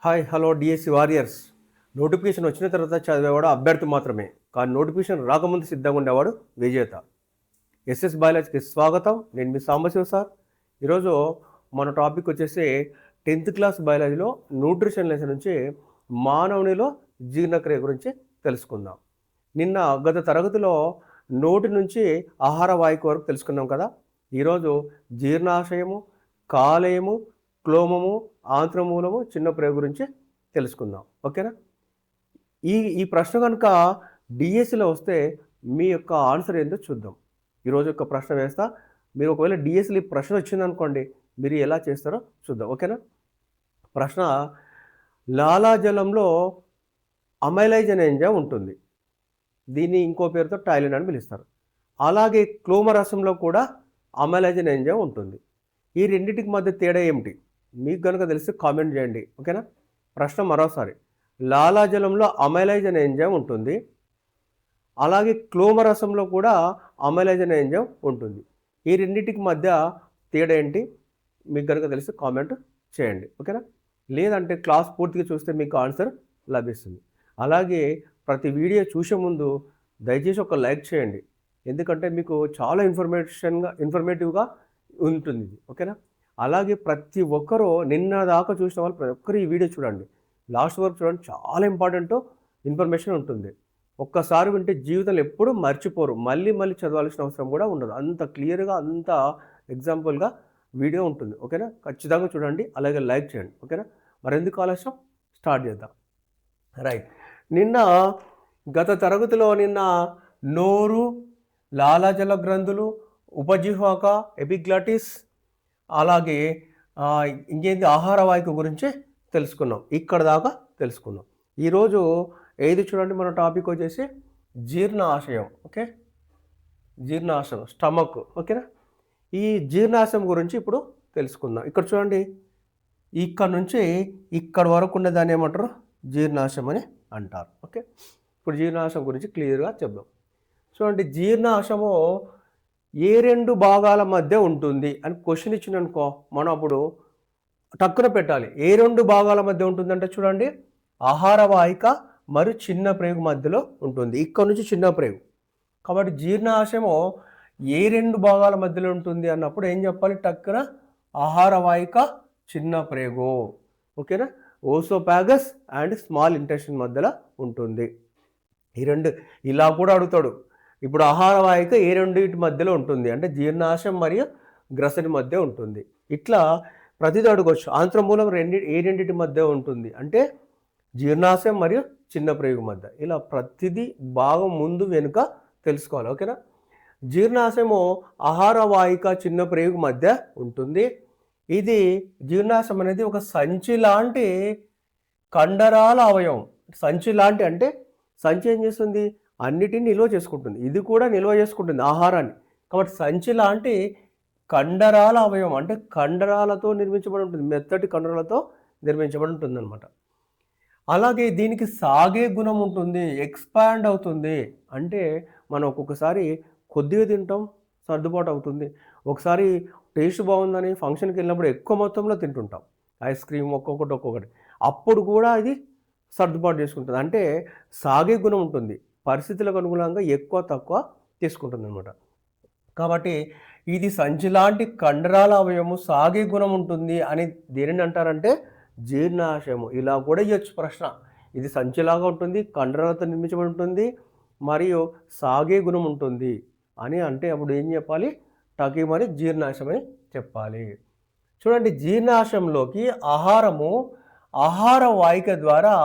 Hi hello DSC warriors. Notification వచ్చిన తర్వాత చదివేవాడు అభ్యర్థి మాత్రమే, కానీ నోటిఫికేషన్ రాకముందు సిద్ధంగా ఉండేవాడు విజేత. ఎస్ఎస్ బయాలజీకి స్వాగతం. నేను మీ సాంబశివ సార్. ఈరోజు మన టాపిక్ వచ్చేసి 10th క్లాస్ బయాలజీలో న్యూట్రిషన్ లెసన్ నుంచి మానవునిలో జీర్ణక్రియ గురించి తెలుసుకుందాం. నిన్న గత తరగతిలో నోటి నుంచి ఆహార వాయుకు వరకు తెలుసుకున్నాం కదా. ఈరోజు జీర్ణాశయము, కాలేయము, క్లోమము, ఆంత్రమూలము, చిన్న ప్రేగు గురించి తెలుసుకుందాం. ఓకేనా? ఈ ప్రశ్న కనుక డిఎస్సిలో వస్తే మీ యొక్క ఆన్సర్ ఏంటో చూద్దాం. ఈరోజు ఒక ప్రశ్న వేస్తా. మీరు ఒకవేళ డిఎస్సిలో ఈ ప్రశ్న వచ్చిందనుకోండి, మీరు ఎలా చేస్తారో చూద్దాం. ఓకేనా? ప్రశ్న: లాలాజలంలో అమైలైజ్ అనే ఎంజైమ్ ఉంటుంది. దీన్ని ఇంకో పేరుతో టైలిన్ అని పిలుస్తారు. అలాగే క్లోమరసంలో కూడా అమైలైజ్ అనే ఎంజైమ్ ఉంటుంది. ఈ రెండింటికి మధ్య తేడా ఏమిటి? మీకు కనుక తెలిస్తే కామెంట్ చేయండి. ఓకేనా? ప్రశ్న మరోసారి: లాలాజలంలో అమైలైజ్ అనే ఎంజైమ్ ఉంటుంది. అలాగే క్లోమరసంలో కూడా అమైలైజ్ అనే ఎంజైమ్ ఉంటుంది. ఈ రెండింటికి మధ్య తేడా ఏంటి? మీకు కనుక తెలిస్తే కామెంట్ చేయండి. ఓకేనా? లేదంటే క్లాస్ పూర్తిగా చూస్తే మీకు ఆన్సర్ లభిస్తుంది. అలాగే ప్రతి వీడియో చూసే ముందు దయచేసి ఒక లైక్ చేయండి, ఎందుకంటే మీకు చాలా ఇన్ఫర్మేటివ్గా ఉంటుంది. ఓకేనా? అలాగే ప్రతి ఒక్కరూ నిన్న దాకా చూసిన వాళ్ళు ప్రతి ఒక్కరు ఈ వీడియో చూడండి, లాస్ట్ వరకు చూడండి. చాలా ఇంపార్టెంట్ ఇన్ఫర్మేషన్ ఉంటుంది. ఒక్కసారి వింటే జీవితంలో ఎప్పుడూ మర్చిపోరు, మళ్ళీ చదవాల్సిన అవసరం కూడా ఉండదు. అంత క్లియర్గా, అంత ఎగ్జాంపుల్గా వీడియో ఉంటుంది. ఓకేనా? ఖచ్చితంగా చూడండి, అలాగే లైక్ చేయండి. ఓకేనా? మరెందుకు ఆలస్యం, స్టార్ట్ చేద్దాం. రైట్. గత తరగతిలో నోరు, లాలాజల గ్రంథులు, ఉపజిహ్వక, ఎపిగ్లాటిస్, అలాగే ఇంకేంటి ఆహార వాహిక గురించి తెలుసుకున్నాం. ఇక్కడ దాకా తెలుసుకున్నాం. ఈరోజు ఏది చూడండి, మన టాపిక్ వచ్చేసి జీర్ణాశయం. Okay, జీర్ణాశయం, stomach. ఓకేనా? ఈ జీర్ణాశయం గురించి ఇప్పుడు తెలుసుకుందాం. ఇక్కడ చూడండి, ఇక్కడ నుంచి ఇక్కడ వరకు ఉండేదాన్ని ఏమంటారు? జీర్ణాశయం అని అంటారు. ఓకే, ఇప్పుడు జీర్ణాశయం గురించి క్లియర్గా చెప్దాం. చూడండి, జీర్ణాశయము ఏ రెండు భాగాల మధ్య ఉంటుంది అని క్వశ్చన్ ఇచ్చిననుకో, మనం అప్పుడు టక్కున పెట్టాలి. ఏ రెండు భాగాల మధ్య ఉంటుందంటే చూడండి, ఆహార వాహిక మరియు చిన్న ప్రేగు మధ్యలో ఉంటుంది. ఇక్కడ నుంచి చిన్న ప్రేగు. కాబట్టి జీర్ణాశయము ఏ రెండు భాగాల మధ్యలో ఉంటుంది అన్నప్పుడు ఏం చెప్పాలి? టక్కున ఆహార వాహిక, చిన్న ప్రేగు. ఓకేనా? ఓసోపాగస్ అండ్ స్మాల్ ఇంటెస్టైన్ మధ్యలో ఉంటుంది. ఈ రెండు ఇలా కూడా అడుగుతాడు. ఇప్పుడు ఆహార వాహిక ఏ రెండింటి మధ్యలో ఉంటుంది అంటే జీర్ణాశయం మరియు గ్రసని మధ్య ఉంటుంది. ఇట్లా ప్రతిదీ అడగవచ్చు. ఆంత్రమూలం ఏ రెండింటి మధ్య ఉంటుంది అంటే జీర్ణాశయం మరియు చిన్న ప్రేగు మధ్య. ఇలా ప్రతిదీ భాగం ముందు వెనుక తెలుసుకోవాలి. ఓకేనా? జీర్ణాశయము ఆహార వాహిక, చిన్న ప్రేగు మధ్య ఉంటుంది. ఇది జీర్ణాశయం అనేది ఒక సంచి లాంటి కండరాల అవయవం. సంచి లాంటి అంటే సంచి ఏం చేస్తుంది? అన్నిటిని నిల్వ చేసుకుంటుంది. ఇది కూడా నిల్వ చేసుకుంటుంది ఆహారాన్ని. కాబట్టి సంచి లాంటి కండరాల అవయవం అంటే కండరాలతో నిర్మించబడి ఉంటుంది, మెత్తటి కండరాలతో నిర్మించబడి ఉంటుంది అనమాట. అలాగే దీనికి సాగే గుణం ఉంటుంది, ఎక్స్పాండ్ అవుతుంది. అంటే మనం ఒక్కొక్కసారి కొద్దిగా తింటాం, సర్దుబాటు అవుతుంది. ఒకసారి టేస్ట్ బాగుందని ఫంక్షన్కి వెళ్ళినప్పుడు ఎక్కువ మొత్తంలో తింటుంటాం, ఐస్ క్రీమ్ ఒక్కొక్కటి. అప్పుడు కూడా ఇది సర్దుబాటు చేసుకుంటుంది. అంటే సాగే గుణం ఉంటుంది, పరిస్థితులకు అనుగుణంగా ఎక్కువ తక్కువ తీసుకుంటుంది అనమాట. కాబట్టి ఇది సంచి లాంటి కండరాల అవయవము, సాగే గుణం ఉంటుంది అని దేనిని అంటారంటే జీర్ణాశయము. ఇలా కూడా ఇవ్వచ్చు ప్రశ్న. ఇది సంచిలాగా ఉంటుంది, కండరాలతో నిర్మించబడి ఉంటుంది మరియు సాగే గుణం ఉంటుంది అని అంటే అప్పుడు ఏం చెప్పాలి? టకీమని జీర్ణాశయం అని చెప్పాలి. చూడండి, జీర్ణాశయంలోకి ఆహారము ఆహార వాహిక ద్వారా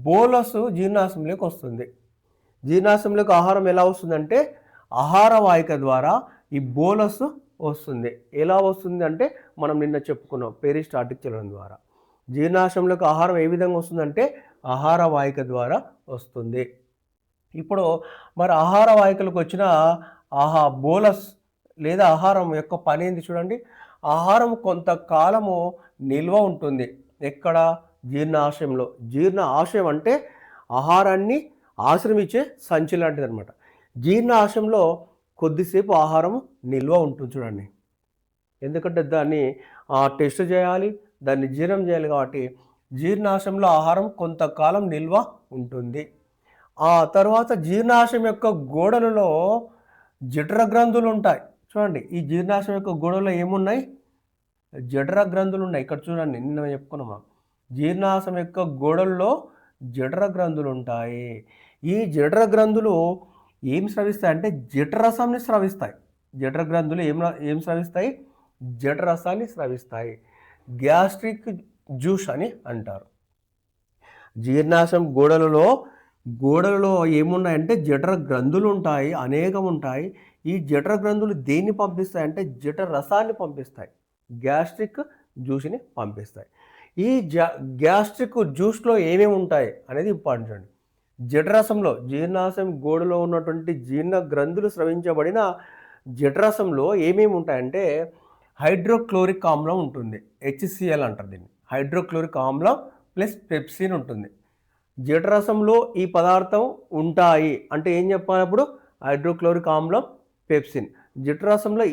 బోలసు జీర్ణాశయంలోకి వస్తుంది. జీర్ణాశయంలోకి ఆహారం ఎలా వస్తుందంటే ఆహార వాహిక ద్వారా ఈ బోలస్ వస్తుంది. ఎలా వస్తుంది అంటే మనం నిన్న చెప్పుకున్నాం, పెరిస్టాల్టిక్ చలనం ద్వారా. జీర్ణాశయంలోకి ఆహారం ఏ విధంగా వస్తుందంటే ఆహార వాహిక ద్వారా వస్తుంది. ఇప్పుడు మరి ఆహార వాహికలకు వచ్చిన బోలస్ లేదా ఆహారం యొక్క పని ఏంది చూడండి. ఆహారం కొంతకాలము నిల్వ ఉంటుంది. ఎక్కడ? జీర్ణాశయంలో. జీర్ణ ఆశయం అంటే ఆహారాన్ని ఆశ్రమించే సంచి లాంటిది అనమాట. జీర్ణాశయంలో కొద్దిసేపు ఆహారం నిల్వ ఉంటుంది చూడండి. ఎందుకంటే దాన్ని టెస్ట్ చేయాలి, దాన్ని జీర్ణం చేయాలి. కాబట్టి జీర్ణాశయంలో ఆహారం కొంతకాలం నిల్వ ఉంటుంది. ఆ తర్వాత జీర్ణాశయం యొక్క గోడలలో జఠర గ్రంథులు ఉంటాయి. చూడండి, ఈ జీర్ణాశయం యొక్క గోడలో ఏమున్నాయి? జఠర గ్రంథులు ఉన్నాయి. ఇక్కడ చూడండి, నిన్న చెప్పుకున్నాం, జీర్ణాశయం యొక్క గోడల్లో జఠర గ్రంథులు ఉంటాయి. ఈ జఠర గ్రంథులు ఏం స్రవిస్తాయి అంటే జఠరసాన్ని స్రవిస్తాయి. జఠర గ్రంథులు ఏం స్రవిస్తాయి? జఠరసాన్ని స్రవిస్తాయి. గ్యాస్ట్రిక్ జ్యూస్ అని అంటారు. జీర్ణాశయం గోడలలో ఏమున్నాయంటే జఠర గ్రంథులు ఉంటాయి, అనేకం ఉంటాయి. ఈ జఠర గ్రంథులు దేన్ని పంపిస్తాయి అంటే జఠర రసాన్ని పంపిస్తాయి, గ్యాస్ట్రిక్ జ్యూస్ని పంపిస్తాయి. ఈ గ్యాస్ట్రిక్ జ్యూస్లో ఏమేమి ఉంటాయి అనేది ఇంపార్టెంట్ అండి. జఠరసంలో జీర్ణాశయం గోడలో ఉన్నటువంటి జీర్ణ గ్రంథులు స్రవించబడిన జఠరసంలో ఏమేమి ఉంటాయంటే హైడ్రోక్లోరిక్ ఆమ్లం ఉంటుంది, HCl అంటారు దీన్ని. హైడ్రోక్లోరిక్ ఆమ్లం ప్లస్ పెప్సిన్ ఉంటుంది. జఠరసంలో ఈ పదార్థం ఉంటాయి అంటే ఏం చెప్పాలి అప్పుడు? హైడ్రోక్లోరిక్ ఆమ్లం, పెప్సిన్. జఠరసంలో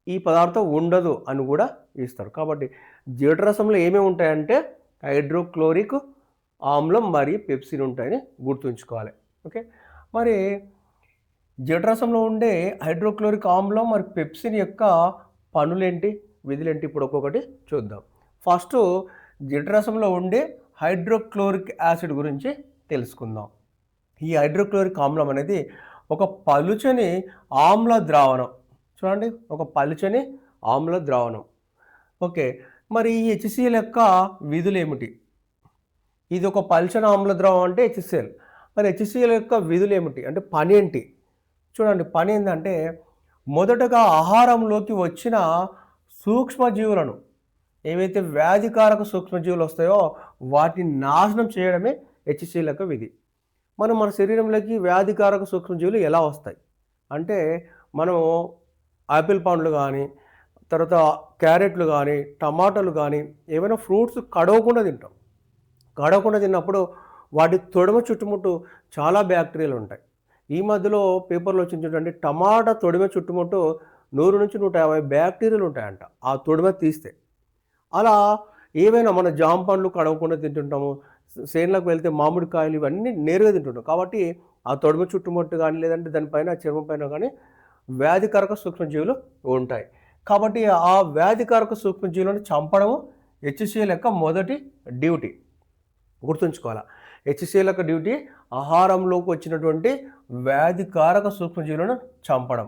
ఈ పదార్థం ఉండదు అని కూడా ఇస్తారు. కాబట్టి జఠరసంలో ఏమేమి ఉంటాయంటే హైడ్రోక్లోరిక్ ఆమ్లం మరియు పెప్సిన్ ఉంటాయని గుర్తుంచుకోవాలి. ఓకే, మరి జఠరసంలో ఉండే హైడ్రోక్లోరిక్ ఆమ్లం మరి పెప్సిన్ యొక్క పనులేంటి, విధులేంటి? ఇప్పుడు ఒక్కొక్కటి చూద్దాం. ఫస్ట్ జఠరసంలో ఉండే హైడ్రోక్లోరిక్ యాసిడ్ గురించి తెలుసుకుందాం. ఈ హైడ్రోక్లోరిక్ ఆమ్లం అనేది ఒక పలుచని ఆమ్ల ద్రావణం. చూడండి, ఒక పలుచని ఆమ్ల ద్రావణం. ఓకే, మరి ఈ HCl యొక్క విధులు ఏమిటి? ఇది ఒక పలుచని ఆమ్ల ద్రావణం అంటే HCl. మరి HCl యొక్క విధులు ఏమిటి అంటే పని ఏంటి? చూడండి, పని ఏంటంటే మొదటగా ఆహారంలోకి వచ్చిన సూక్ష్మజీవులను, ఏవైతే వ్యాధికారక సూక్ష్మజీవులు వస్తాయో వాటిని నాశనం చేయడమే HCl యొక్క విధి. మన శరీరంలోకి వ్యాధికారక సూక్ష్మజీవులు ఎలా వస్తాయి అంటే మనం ఆపిల్ పండ్లు కానీ, తర్వాత క్యారెట్లు కానీ, టమాటాలు కానీ, ఏమైనా ఫ్రూట్స్ కడవకుండా తింటాం. కడవకుండా తిన్నప్పుడు వాటి తొడిమ చుట్టుముట్టు చాలా బ్యాక్టీరియాలు ఉంటాయి. ఈ మధ్యలో పేపర్లో వచ్చింది చూడండి, టమాటా తొడిమ చుట్టుముట్టు 100 నుంచి 150 బ్యాక్టీరియాలు ఉంటాయంట ఆ తొడిమ తీస్తే. అలా ఏవైనా మన జామ పండ్లు కడవకుండా తింటుంటాము, చేనులకు వెళ్తే మామిడికాయలు ఇవన్నీ నేరుగా తింటుంటాం. కాబట్టి ఆ తొడిమ చుట్టుముట్టు కానీ లేదంటే దానిపైన చర్మం పైన కానీ వ్యాధికారక సూక్ష్మజీవులు ఉంటాయి. కాబట్టి ఆ వ్యాధికారక సూక్ష్మజీవులను చంపడము HCl యొక్క మొదటి డ్యూటీ. గుర్తుంచుకోవాలి, HCl యొక్క డ్యూటీ ఆహారంలోకి వచ్చినటువంటి వ్యాధికారక సూక్ష్మజీవులను చంపడం.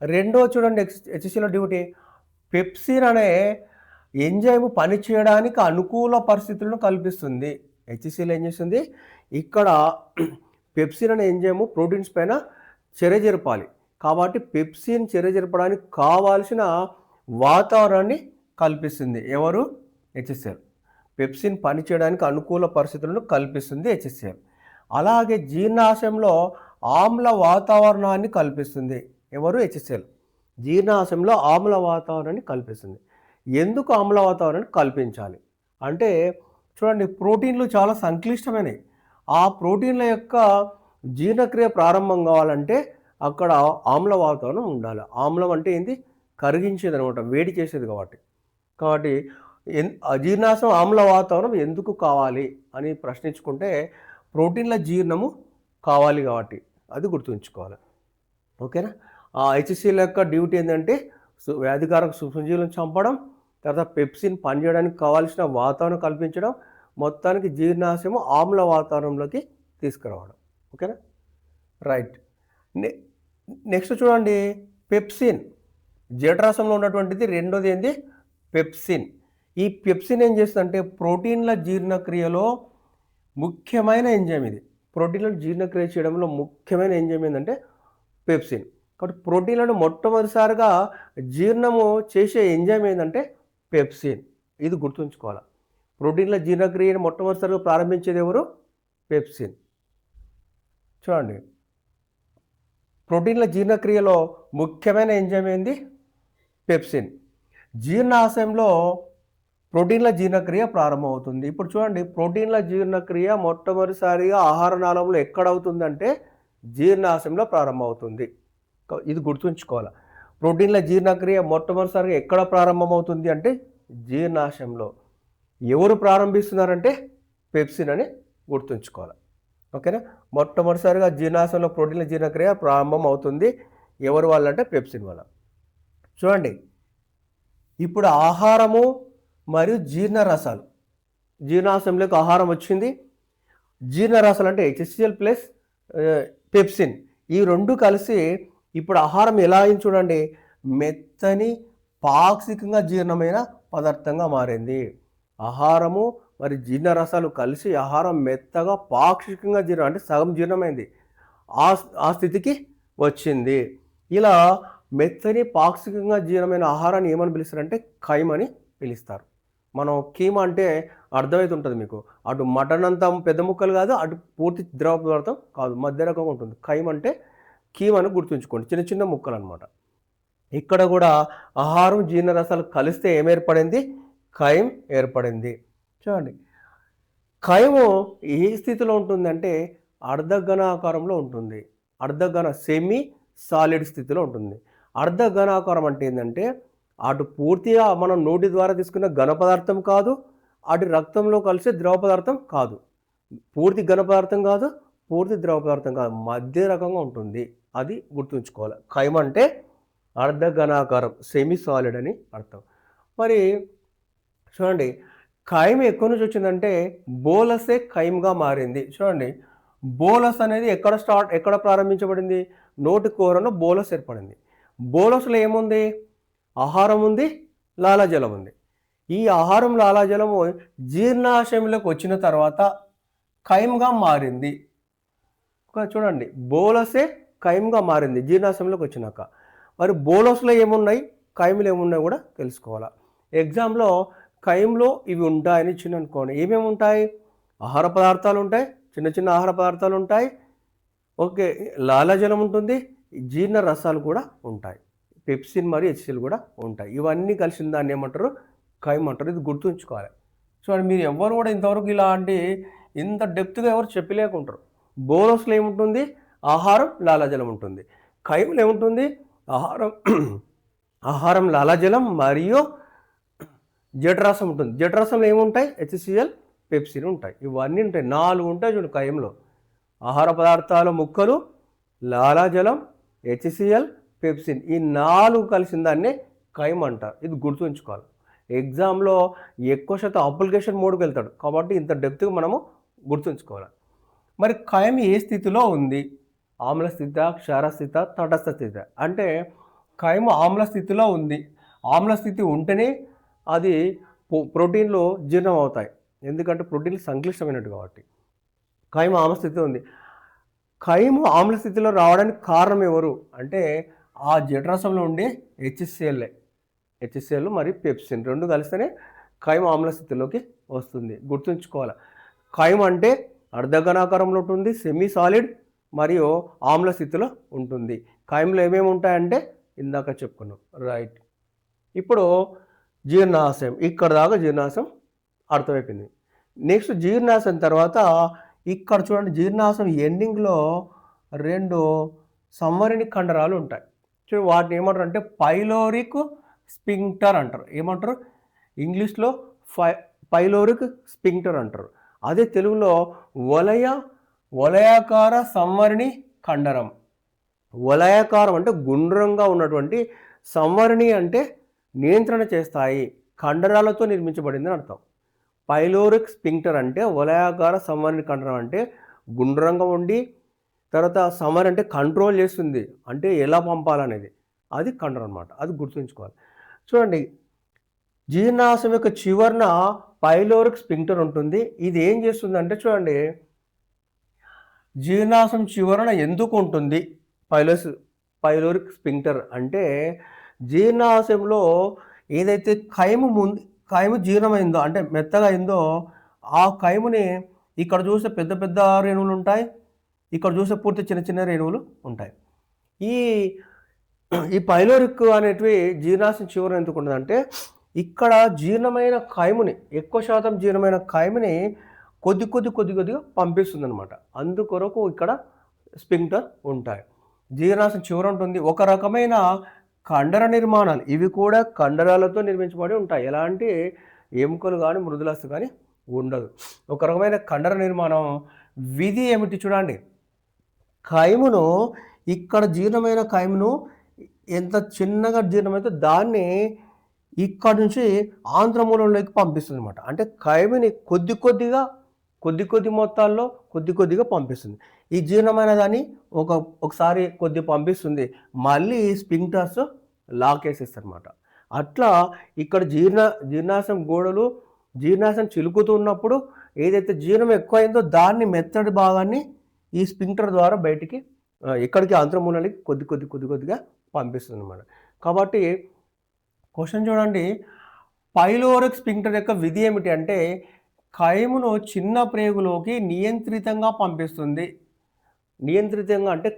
రెండో చూడండి, HCl డ్యూటీ పెప్సిన్ అనే ఎంజైమ్ పనిచేయడానికి అనుకూల పరిస్థితులను కల్పిస్తుంది. HCl ఏం చేస్తుంది? ఇక్కడ పెప్సిన్ అనే ఎంజైమ్ ప్రోటీన్స్ పైన చర్య జరపాలి. కాబట్టి పెప్సిన్ చర్య జరపడానికి కావాల్సిన వాతావరణాన్ని కల్పిస్తుంది. ఎవరు? HCl. పెప్సిన్ పనిచేయడానికి అనుకూల పరిస్థితులను కల్పిస్తుంది HCl. అలాగే జీర్ణాశయంలో ఆమ్ల వాతావరణాన్ని కల్పిస్తుంది. ఎవరు? HCl. జీర్ణాశయంలో ఆమ్ల వాతావరణాన్ని కల్పిస్తుంది. ఎందుకు ఆమ్ల వాతావరణాన్ని కల్పించాలి అంటే చూడండి, ప్రోటీన్లు చాలా సంక్లిష్టమైనవి. ఆ ప్రోటీన్ల యొక్క జీర్ణక్రియ ప్రారంభం కావాలంటే అక్కడ ఆమ్ల వాతావరణం ఉండాలి. ఆమ్లం అంటే ఏంటి? కరిగించేది అనమాట, వేడి చేసేది. కాబట్టి జీర్ణాశయం ఆమ్ల వాతావరణం ఎందుకు కావాలి అని ప్రశ్నించుకుంటే ప్రోటీన్ల జీర్ణము కావాలి కాబట్టి అది గుర్తుంచుకోవాలి. ఓకేనా? ఆ HCl యొక్క డ్యూటీ ఏంటంటే వ్యాధికారక సూక్ష్మజీవులను చంపడం, తర్వాత పెప్సిన్ పనిచేయడానికి కావాల్సిన వాతావరణం కల్పించడం, మొత్తానికి జీర్ణాశయం ఆమ్ల వాతావరణంలోకి తీసుకురావడం. ఓకేనా? రైట్. నెక్స్ట్ చూడండి, పెప్సిన్ జఠరసంలో ఉన్నటువంటిది రెండోది ఏంది? పెప్సిన్. ఈ పెప్సిన్ ఏం చేస్తుందంటే ప్రోటీన్ల జీర్ణక్రియలో ముఖ్యమైన ఎంజైమ్ ఇది. ప్రోటీన్లను జీర్ణక్రియ చేయడంలో ముఖ్యమైన ఎంజైమ్ ఏంటంటే పెప్సిన్. కాబట్టి ప్రోటీన్లను మొట్టమొదటిసారిగా జీర్ణము చేసే ఎంజైమ్ ఏంటంటే పెప్సిన్. ఇది గుర్తుంచుకోవాలి. ప్రోటీన్ల జీర్ణక్రియను మొట్టమొదటిసారిగా ప్రారంభించేది ఎవరు? పెప్సిన్. చూడండి, ప్రోటీన్ల జీర్ణక్రియలో ముఖ్యమైన ఎంజైమ్ ఏంది? పెప్సిన్. జీర్ణాశయంలో ప్రోటీన్ల జీర్ణక్రియ ప్రారంభమవుతుంది. ఇప్పుడు చూడండి, ప్రోటీన్ల జీర్ణక్రియ మొట్టమొదటిసారిగా ఆహార నాళంలో ఎక్కడ అవుతుందంటే జీర్ణాశయంలో ప్రారంభమవుతుంది. ఇది గుర్తుంచుకోవాలి. ప్రోటీన్ల జీర్ణక్రియ మొట్టమొదటిసారిగా ఎక్కడ ప్రారంభమవుతుంది అంటే జీర్ణాశయంలో. ఎవరు ప్రారంభిస్తున్నారంటే పెప్సిన్ అని గుర్తుంచుకోవాలి. ఓకేనా. మొట్టమొదటిసారిగా జీర్ణాశయంలో ప్రోటీన్ల జీర్ణక్రియ ప్రారంభం అవుతుంది ఎవరు వాళ్ళంటే పెప్సిన్ వల్ల. చూడండి, ఇప్పుడు ఆహారము మరియు జీర్ణరసాలు, జీర్ణాశయంలోకి ఆహారం వచ్చింది, జీర్ణరసాలు అంటే HCl ప్లస్ పెప్సిన్, ఈ రెండు కలిసి ఇప్పుడు ఆహారం ఎలా అయింది చూడండి, మెత్తని పాక్షికంగా జీర్ణమైన పదార్థంగా మారింది. ఆహారము మరి జీర్ణరసాలు కలిసి ఆహారం మెత్తగా పాక్షికంగా జీర్ణం అంటే సగం జీర్ణమైంది, ఆ స్థితికి వచ్చింది. ఇలా మెత్తని పాక్షికంగా జీర్ణమైన ఆహారాన్ని ఏమని పిలుస్తారంటే ఖైమ్ అని పిలుస్తారు. మనం కీమా అంటే అర్థమవుతుంటుంది మీకు, అటు మటన్ అంతా పెద్ద ముక్కలు కాదు, అటు పూర్తి ద్రవ పదార్థం కాదు, మధ్య రకంగా ఉంటుంది. ఖైమ్ అంటే కీమాను గుర్తుంచుకోండి, చిన్న చిన్న ముక్కలు అనమాట. ఇక్కడ కూడా ఆహారం జీర్ణరసాలు కలిస్తే ఏమేర్పడింది, ఖైమ్ ఏర్పడింది. చూడండి, ఖైము ఏ స్థితిలో ఉంటుందంటే అర్ధఘనాకారంలో ఉంటుంది, సెమీ సాలిడ్ స్థితిలో ఉంటుంది. అర్ధఘనాకారం అంటే ఏంటంటే అటు పూర్తిగా మనం నోటి ద్వారా తీసుకున్న ఘన పదార్థం కాదు, అటు రక్తంలో కలిసే ద్రవ పదార్థం కాదు, పూర్తి ఘన పదార్థం కాదు, పూర్తి ద్రవ పదార్థం కాదు, మధ్య రకంగా ఉంటుంది. అది గుర్తుంచుకోవాలి. ఖైమ్ అంటే అర్ధఘనాకారం, సెమీ సాలిడ్ అని అర్థం. మరి చూడండి, ఖైమ్ ఎక్కడి నుంచి వచ్చిందంటే బోలసే ఖైమ్గా మారింది. చూడండి, బోలస్ అనేది ఎక్కడ ప్రారంభించబడింది, నోటి కూరలో బోలస్ ఏర్పడింది. బోలస్లో ఏముంది, ఆహారం ఉంది, లాలాజలం ఉంది. ఈ ఆహారం లాలాజలము జీర్ణాశయంలోకి వచ్చిన తర్వాత ఖైమ్గా మారింది. చూడండి, బోలసే ఖైమ్గా మారింది జీర్ణాశయంలోకి వచ్చినాక. మరి బోలస్లో ఏమున్నాయి, ఖైమ్లో ఏమున్నాయి కూడా తెలుసుకోవాలి. ఎగ్జామ్లో ఖైమ్లో ఇవి ఉంటాయని ఇచ్చిన అనుకోండి, ఏమేమి ఉంటాయి, ఆహార పదార్థాలు ఉంటాయి, చిన్న చిన్న ఆహార పదార్థాలు ఉంటాయి, ఓకే, లాలాజలం ఉంటుంది, జీర్ణ రసాలు కూడా ఉంటాయి, పెప్సిన్ మరియు HCl కూడా ఉంటాయి. ఇవన్నీ కలిసిన దాన్ని ఏమంటారు, ఖైమ్ అంటారు. ఇది గుర్తుంచుకోవాలి. చూడండి, మీరు ఎవరు కూడా ఇంతవరకు ఇలాంటి ఇంత డెప్త్గా ఎవరు చెప్పలేకుంటారు. బోలస్లో ఏముంటుంది, ఆహారం లాలాజలం ఉంటుంది. ఖైమ్లో ఏముంటుంది, ఆహారం లాలాజలం మరియు జఠరాసం ఉంటుంది. జఠరాసంలో ఏముంటాయి, HCl పెప్సిన్ ఉంటాయి. ఇవన్నీ ఉంటాయి, 4 ఉంటాయి చూడండి ఖైమ్లో. ఆహార పదార్థాల ముక్కలు, లాలాజలం, HCl, పెప్సిన్, ఈ 4 కలిసిన దాన్నే ఖైమ్ అంటారు. ఇది గుర్తుంచుకోవాలి. ఎగ్జామ్లో ఎక్కువ శాతం అప్లికేషన్ మోడ్కి వెళ్తాడు కాబట్టి ఇంత డెప్త్గా మనము గుర్తుంచుకోవాలి. మరి ఖైమ్ ఏ స్థితిలో ఉంది, ఆమ్ల స్థిత, క్షార స్థిత, తటస్థ స్థిత అంటే ఖైమ్ ఆమ్ల స్థితిలో ఉంది. ఆమ్ల స్థితి ఉంటేనే అది ప్రోటీన్లు జీర్ణం అవుతాయి, ఎందుకంటే ప్రోటీన్లు సంక్లిష్టమైనట్టు కాబట్టి. ఖైమ్ ఆమ్ల స్థితిలో ఉంది. ఖైమ్ ఆమ్ల స్థితిలో రావడానికి కారణం ఎవరు అంటే ఆ జఠరసంలో ఉండే HCl మరియు పెప్సిన్ రెండు కలిస్తేనే ఖైమ్ ఆమ్ల స్థితిలోకి వస్తుంది. గుర్తుంచుకోవాలి, ఖైమ్ అంటే అర్ధఘనాకారంలో ఉంటుంది, సెమీ సాలిడ్ మరియు ఆమ్ల స్థితిలో ఉంటుంది. ఖైమ్లో ఏమేమి ఉంటాయంటే ఇందాక చెప్పుకున్నాం, రైట్. ఇప్పుడు జీర్ణాశయం, ఇక్కడ దాకా జీర్ణాశయం అర్థమైపోయింది. నెక్స్ట్ జీర్ణాశయం తర్వాత ఇక్కడ చూడండి, జీర్ణాశయం ఎండింగ్లో 2 సంవరణి కండరాలు ఉంటాయి. చూడండి, వాటిని ఏమంటారు అంటే పైలోరిక్ స్పింక్టర్ అంటారు. ఏమంటారు, ఇంగ్లీష్లో పైలోరిక్ స్పింక్టర్ అంటారు. అదే తెలుగులో వలయాకార సంవరణి కండరం. వలయాకారం అంటే గుండ్రంగా ఉన్నటువంటి, సంవరణి అంటే నియంత్రణ చేస్తాయి, కండరాలతో నిర్మించబడింది అని అర్థం. పైలోరిక్ స్పింక్టర్ అంటే వలయాకార సంవరణి కండరం అంటే గుండ్రంగా ఉండి, తర్వాత సమర్ అంటే కంట్రోల్ చేస్తుంది, అంటే ఎలా పంపాలనేది, అది కండరం అనమాట. అది గుర్తుంచుకోవాలి. చూడండి, జీర్ణాశయం యొక్క చివరన పైలోరిక్ స్పింక్టర్ ఉంటుంది. ఇది ఏం చేస్తుందంటే చూడండి, జీర్ణాశయం చివరన ఎందుకు ఉంటుంది పైలోరిక్ స్పింక్టర్ అంటే జీర్ణాశయంలో ఏదైతే ఖైము జీర్ణమైందో అంటే మెత్తగా అయిందో ఆ ఖైముని ఇక్కడ చూసే పెద్ద పెద్ద రేణువులు ఉంటాయి, ఇక్కడ చూసే పూర్తి చిన్న చిన్న రేణువులు ఉంటాయి. ఈ పైలోరిక్ అనేటివి జీర్ణాశయం చివరన ఎందుకు ఉండదంటే ఇక్కడ జీర్ణమైన ఖైముని, ఎక్కువ శాతం జీర్ణమైన ఖైముని కొద్దిగా పంపిస్తుంది అనమాట. అందుకొరకు ఇక్కడ స్పింక్టర్ ఉంటాయి. జీర్ణాశయం చివర ఉంటుంది. ఒక రకమైన కండర నిర్మాణాలు, ఇవి కూడా కండరాలతో నిర్మించబడి ఉంటాయి. ఎలాంటి ఎముకలు కానీ మృదులాస్థి కానీ ఉండదు. ఒక రకమైన కండర నిర్మాణం. విధి ఏమిటి చూడండి, కైమును ఇక్కడ జీర్ణమైన కైమును ఎంత చిన్నగా జీర్ణమైతే దాన్ని ఇక్కడ నుంచి ఆంత్రమూలంలోకి పంపిస్తుంది అనమాట. అంటే కైముని కొద్ది మొత్తాల్లో కొద్దిగా పంపిస్తుంది. ఈ జీర్ణమైన దాన్ని ఒకసారి కొద్ది పంపిస్తుంది, మళ్ళీ స్పింక్టర్స్ లాకేసేస్తారు అనమాట. అట్లా ఇక్కడ జీర్ణాశయం గోడలు జీర్ణాశయం చిలుకుతున్నప్పుడు ఏదైతే జీర్ణం ఎక్కువైందో దాన్ని మెత్తడి భాగాన్ని ఈ స్పింక్టర్ ద్వారా బయటికి ఇక్కడికి ఆంత్రమూలానికి కొద్దిగా పంపిస్తుంది అన్నమాట. కాబట్టి క్వశ్చన్ చూడండి, పైలోరిక్ స్పింక్టర్ యొక్క విధి ఏమిటి అంటే కైమును చిన్న ప్రేగులోకి నియంత్రితంగా పంపిస్తుంది. నియంత్రితంగా అంటే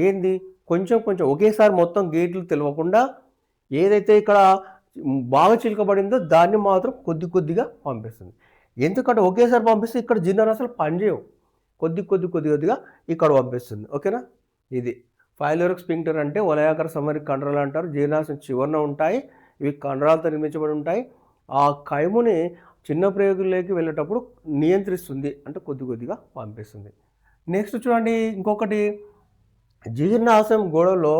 ఏంది, కొంచెం ఒకేసారి మొత్తం గేట్లు తెలియకుండా ఏదైతే ఇక్కడ బాగా చిలుకబడిందో దాన్ని మాత్రం కొద్దిగా పంపిస్తుంది. ఎందుకంటే ఒకేసారి పంపిస్తే ఇక్కడ జీర్ణరసాలు పనిచేయవు, కొద్దిగా ఇక్కడ పంపిస్తుంది. ఓకేనా, ఇది పైలోరిక్ స్పింక్టర్ అంటే వలయాకార సమరిక కండరాలు అంటారు. జీర్ణాశయం చివరన ఉంటాయి, ఇవి కండరాలతో నిర్మించబడి ఉంటాయి. ఆ కైముని చిన్న ప్రేగుల్లోకి వెళ్ళేటప్పుడు నియంత్రిస్తుంది, అంటే కొద్దిగా పంపిస్తుంది. నెక్స్ట్ చూడండి, ఇంకొకటి జీర్ణాశయం గోడలో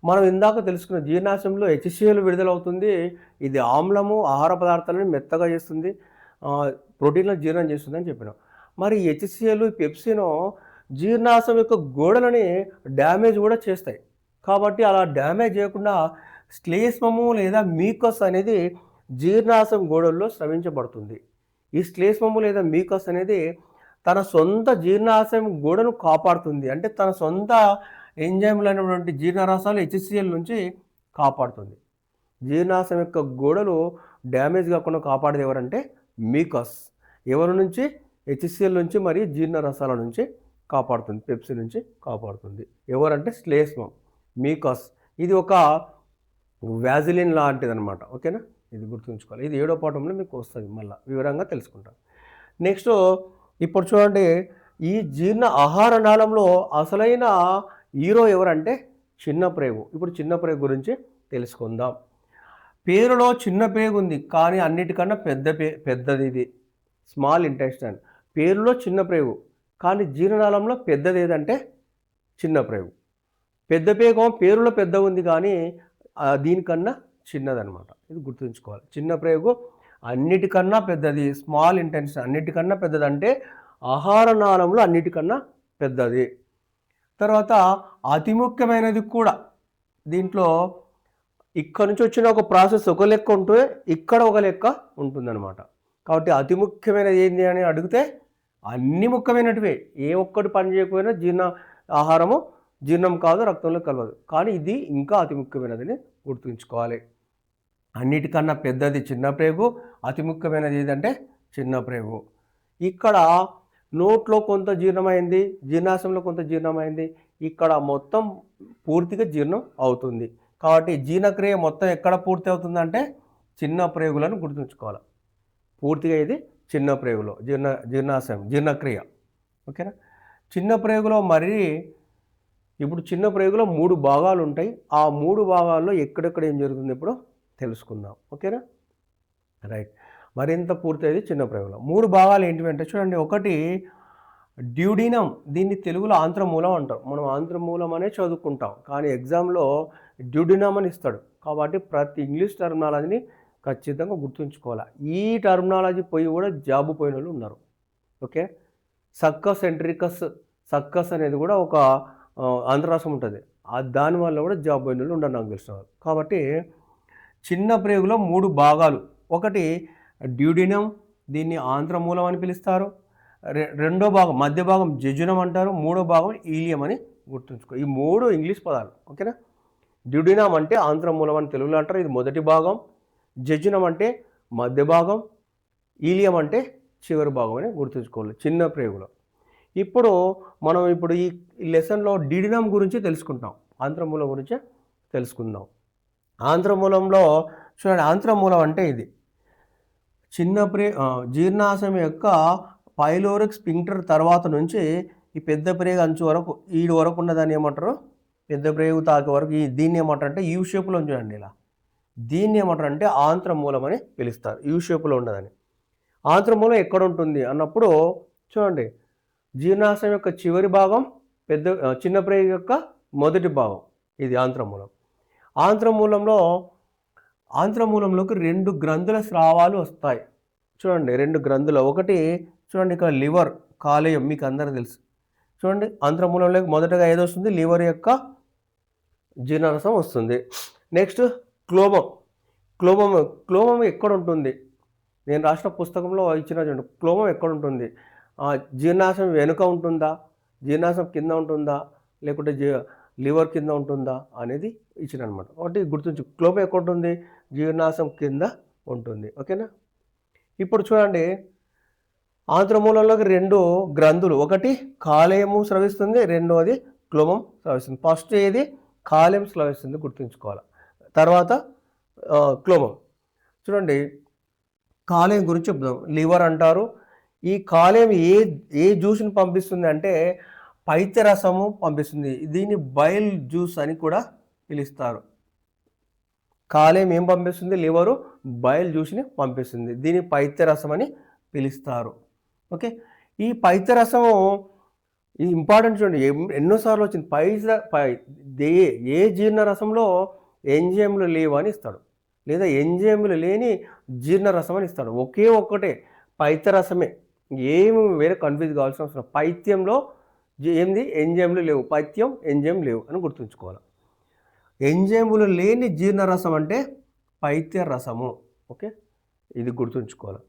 మనం ఇందాక తెలుసుకున్న జీర్ణాశయంలో HCl విడుదలవుతుంది. ఇది ఆమ్లము ఆహార పదార్థాలను మెత్తగా చేస్తుంది, ప్రోటీన్లను జీర్ణం చేస్తుంది అని చెప్పినాం. మరి HCl పెప్సిన్ జీర్ణాశయం యొక్క గోడలని డ్యామేజ్ కూడా చేస్తాయి. కాబట్టి అలా డ్యామేజ్ చేయకుండా శ్లేష్మము లేదా మీకస్ అనేది జీర్ణాశయం గోడల్లో స్రవించబడుతుంది. ఈ శ్లేష్మము లేదా మీకస్ అనేది తన సొంత జీర్ణాశయం గోడను కాపాడుతుంది. అంటే తన సొంత ఎంజైమ్లైనటువంటి జీర్ణరసాలు HCl నుంచి కాపాడుతుంది. జీర్ణాశయం యొక్క గోడలు డ్యామేజ్ కాకుండా కాపాడేది ఎవరంటే మీకస్. ఎవరి నుంచి? HCl నుంచి మరియు జీర్ణరసాల నుంచి కాపాడుతుంది, పెప్సిన్ నుంచి కాపాడుతుంది. ఎవరంటే శ్లేష్మం, మీకస్. ఇది ఒక వ్యాజిలిన్ లాంటిది అనమాట. ఓకేనా, ఇది గుర్తుంచుకోవాలి. ఇది 7వ పాఠంలో మీకు వస్తుంది, మళ్ళీ వివరంగా తెలుసుకుంటాం. నెక్స్ట్ ఇప్పుడు చూడండి, ఈ జీర్ణ ఆహార నాళంలో అసలైన హీరో ఎవరంటే చిన్న ప్రేగు. ఇప్పుడు చిన్న ప్రేగు గురించి తెలుసుకుందాం. పేరులో చిన్న ప్రేగు ఉంది, కానీ అన్నిటికన్నా పెద్దది ఇది, స్మాల్ ఇంటెస్టైన్. పేరులో చిన్న ప్రేగు, కానీ జీర్ణనాళంలో పెద్దది ఏదంటే చిన్న ప్రేగు. పెద్ద ప్రేగు పేరులో పెద్ద ఉంది, కానీ దీనికన్నా చిన్నదనమాట. ఇది గుర్తుంచుకోవాలి. చిన్న ప్రేగు అన్నిటికన్నా పెద్దది, స్మాల్ ఇంటెన్షన్ అన్నిటికన్నా పెద్దది, అంటే ఆహార నాళంలో అన్నిటికన్నా పెద్దది. తర్వాత అతి ముఖ్యమైనది కూడా. దీంట్లో ఇక్కడ నుంచి వచ్చిన ఒక ప్రాసెస్ ఒక లెక్క ఉంటే ఇక్కడ ఒక లెక్క ఉంటుందన్నమాట. కాబట్టి అతి ముఖ్యమైనది ఏంటి అని అడిగితే అన్ని ముఖ్యమైనటివే, ఏ ఒక్కటి పని చేయకపోయినా ఆహారము జీర్ణం కాదు, రక్తంలో కలవదు. కానీ ఇది ఇంకా అతి ముఖ్యమైనదని గుర్తుంచుకోవాలి. అన్నిటికన్నా పెద్దది చిన్న ప్రేగు, అతి ముఖ్యమైనది ఏదంటే చిన్న ప్రేగు. ఇక్కడ నోట్లో కొంత జీర్ణమైంది, జీర్ణాశయంలో కొంత జీర్ణమైంది, ఇక్కడ మొత్తం పూర్తిగా జీర్ణం అవుతుంది. కాబట్టి జీర్ణక్రియ మొత్తం ఎక్కడ పూర్తి అవుతుందంటే చిన్న ప్రేగులను గుర్తుంచుకోవాలి. పూర్తిగా ఇది చిన్న ప్రేగులో జీర్ణాశయం జీర్ణక్రియ. ఓకేనా, చిన్న ప్రేగులో ఇప్పుడు చిన్న ప్రేగులో 3 భాగాలు ఉంటాయి. ఆ 3 భాగాల్లో ఎక్కడెక్కడ ఏం జరుగుతుంది ఇప్పుడు తెలుసుకుందాం. ఓకేనా, రైట్. మరింత పూర్తయింది చిన్న ప్రేగులో. 3 భాగాలు ఏంటివంటే చూడండి, ఒకటి డ్యూడినం. దీన్ని తెలుగులో ఆంత్రమూలం అంటాం. మనం ఆంత్రమూలం అనే చదువుకుంటాం, కానీ ఎగ్జామ్లో డ్యూడినం అని ఇస్తాడు. కాబట్టి ప్రతి ఇంగ్లీష్ టర్మినాలజీని ఖచ్చితంగా గుర్తుంచుకోవాలి. ఈ టర్మినాలజీ పోయి కూడా జాబు పోయిన వాళ్ళు ఉన్నారు. ఓకే, సక్కస్ ఎంట్రికస్, సక్కస్ అనేది కూడా ఒక ఆంధ్రరాష్ట్రం ఉంటుంది, దానివల్ల కూడా జాబ్ పోయిన వాళ్ళు ఉండరు నాకు తెలిసిన వాళ్ళు. కాబట్టి చిన్న ప్రేగులో 3 భాగాలు. ఒకటి డ్యూడినం, దీన్ని ఆంత్రమూలం అని పిలుస్తారు. రెండో భాగం మధ్య భాగం జెజునం అంటారు. మూడో భాగం ఈలియం అని గుర్తుంచుకో. ఈ 3 ఇంగ్లీష్ పదాలు. ఓకేనా, డ్యూడినం అంటే ఆంత్రమూలం అని తెలుగులో అంటారు, ఇది మొదటి భాగం. జెజునం అంటే మధ్య భాగం, ఈలియం అంటే చివరి భాగం అని గుర్తుంచుకోవాలి చిన్న ప్రేగులో. ఇప్పుడు మనం ఈ లెసన్లో డ్యూడినం గురించి తెలుసుకుంటాం, ఆంత్రమూలం గురించి తెలుసుకుందాం. ఆంత్రమూలంలో చూడండి, ఆంత్రమూలం అంటే ఇది చిన్న జీర్ణాశయం యొక్క పైలోరిక్ స్పింక్టర్ తర్వాత నుంచి ఈ పెద్ద ప్రేగు అంచు వరకు, ఈడు వరకు ఉన్నదాన్ని ఏమంటారు పెద్ద ప్రేగు తాకే వరకు, దీన్ని ఏమంటారు అంటే యూ షేప్లో చూడండి, ఇలా దీన్ని ఏమంటారంటే ఆంత్రమూలం అని పిలుస్తారు. యూ షేప్లో ఉండదని. ఆంత్రమూలం ఎక్కడ ఉంటుంది అన్నప్పుడు చూడండి, జీర్ణాశయం యొక్క చివరి భాగం చిన్న ప్రేగు యొక్క మొదటి భాగం, ఇది ఆంత్రమూలం. ఆంత్రమూలంలోకి 2 గ్రంథుల స్రావాలు వస్తాయి. చూడండి, 2 గ్రంథులు. ఒకటి చూడండి, ఇక్కడ లివర్, కాలేయం మీకు అందరూ తెలుసు. చూడండి, ఆంత్రమూలంలోకి మొదటగా ఏది వస్తుంది? లివర్ యొక్క జీర్ణరసం వస్తుంది. నెక్స్ట్ క్లోమం ఎక్కడ ఉంటుంది? నేను రాసిన పుస్తకంలో ఇచ్చిన చూడండి, క్లోమం ఎక్కడ ఉంటుంది? జీర్ణాశయం వెనుక ఉంటుందా, జీర్ణాశయం కింద ఉంటుందా, లేకుంటే లివర్ కింద ఉంటుందా అనేది ఇచ్చిన అనమాట. ఒకటి గుర్తుంచు, క్లోమం ఎక్కడ ఉంటుంది? జీర్ణాశయం కింద ఉంటుంది. ఓకేనా? ఇప్పుడు చూడండి, ఆంత్రమూలంలోకి 2 గ్రంథులు, ఒకటి కాలేయము స్రవిస్తుంది, రెండవది క్లోమం స్రవిస్తుంది. ఫస్ట్ ఏది? కాలేయం స్రవిస్తుంది, గుర్తుంచుకోవాలి. తర్వాత క్లోమం. చూడండి, కాలేయం గురించి చెప్దాం. లివర్ అంటారు. ఈ కాలేయం ఏ జ్యూస్ని పంపిస్తుంది అంటే పైత్యరసము పంపిస్తుంది. దీన్ని బైల్ జ్యూస్ అని కూడా పిలుస్తారు. కాలేయం ఏం పంపిస్తుంది? లివరు బైల్ జ్యూస్ని పంపిస్తుంది. దీన్ని పైత్యరసం అని పిలుస్తారు. ఓకే, ఈ పైత్యరసము ఇది ఇంపార్టెంట్. చూడండి, ఎన్నోసార్లు వచ్చింది. ఏ జీర్ణరసంలో ఎంజైమ్లు లేవు అని ఇస్తాడు, లేదా ఎంజైమ్లు లేని జీర్ణరసం అని ఇస్తాడు. ఒక్కటే పైత్యరసమే, ఏమి వేరే కన్ఫ్యూజ్ కావాల్సిన అవసరం. పైత్యంలో ఏంది? ఎంజైమ్లు లేవు. పైత్యం, ఎంజైమ్ లేవు అని గుర్తుంచుకోవాలి. ఎంజైములు లేని జీర్ణరసం అంటే పైత్యరసము. ఓకే, ఇది గుర్తుంచుకోవాలి.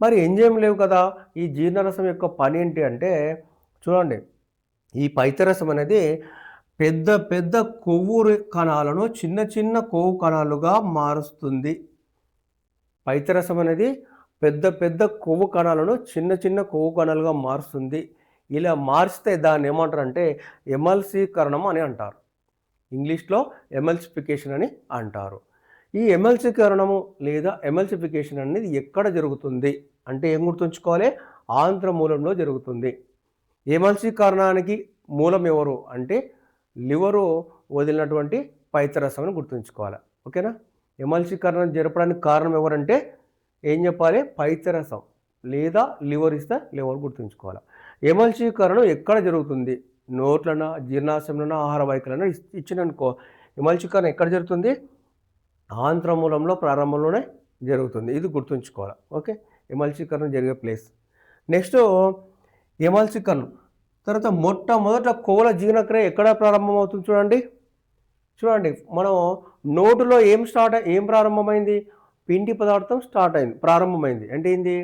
మరి ఎంజైమ్ లేవు కదా, ఈ జీర్ణరసం యొక్క పని ఏంటి అంటే చూడండి, ఈ పైత్యరసం అనేది పెద్ద కొవ్వు కణాలను చిన్న కొవ్వు కణాలుగా మారుస్తుంది. పైత్యరసం అనేది పెద్ద కొవ్వు కణాలను చిన్న కొవ్వు కణాలుగా మారుస్తుంది. ఇలా మార్చితే దాన్ని ఏమంటారంటే ఎమల్సీకరణం అని అంటారు. ఇంగ్లీష్లో ఎమల్సిఫికేషన్ అని అంటారు. ఈ ఎమల్సీకరణము లేదా ఎమల్సిఫికేషన్ అనేది ఎక్కడ జరుగుతుంది అంటే ఏం గుర్తుంచుకోవాలి? ఆంత్రమూలంలో జరుగుతుంది. ఎమల్సీకరణానికి మూలం ఎవరు అంటే లివరు వదిలినటువంటి పైత్యరసం అని గుర్తుంచుకోవాలి. ఓకేనా? ఎమల్సీకరణం జరపడానికి కారణం ఎవరంటే ఏం చెప్పాలి? పైత్యరసం లేదా లివర్ ఇస్తే లివర్ గుర్తుంచుకోవాలి. ఎమల్సీకరణం ఎక్కడ జరుగుతుంది? నోట్లన, జీర్ణాశయంలోన, ఆహార వాహికలను ఇచ్చిననుకో. ఎమల్సీకరణ ఎక్కడ జరుగుతుంది? ఆంత్రమూలంలో ప్రారంభంలోనే జరుగుతుంది. ఇది గుర్తుంచుకోవాలి. ఓకే, ఎమల్సీకరణ జరిగే ప్లేస్. నెక్స్ట్ ఎమల్సీకరణం తర్వాత మొట్టమొదట కొవ్వుల జీర్ణక్రియ ఎక్కడ ప్రారంభమవుతుంది? చూడండి, మనం నోటులో ఏం ప్రారంభమైంది? పిండి పదార్థం ప్రారంభమైంది. అంటే ఏంది?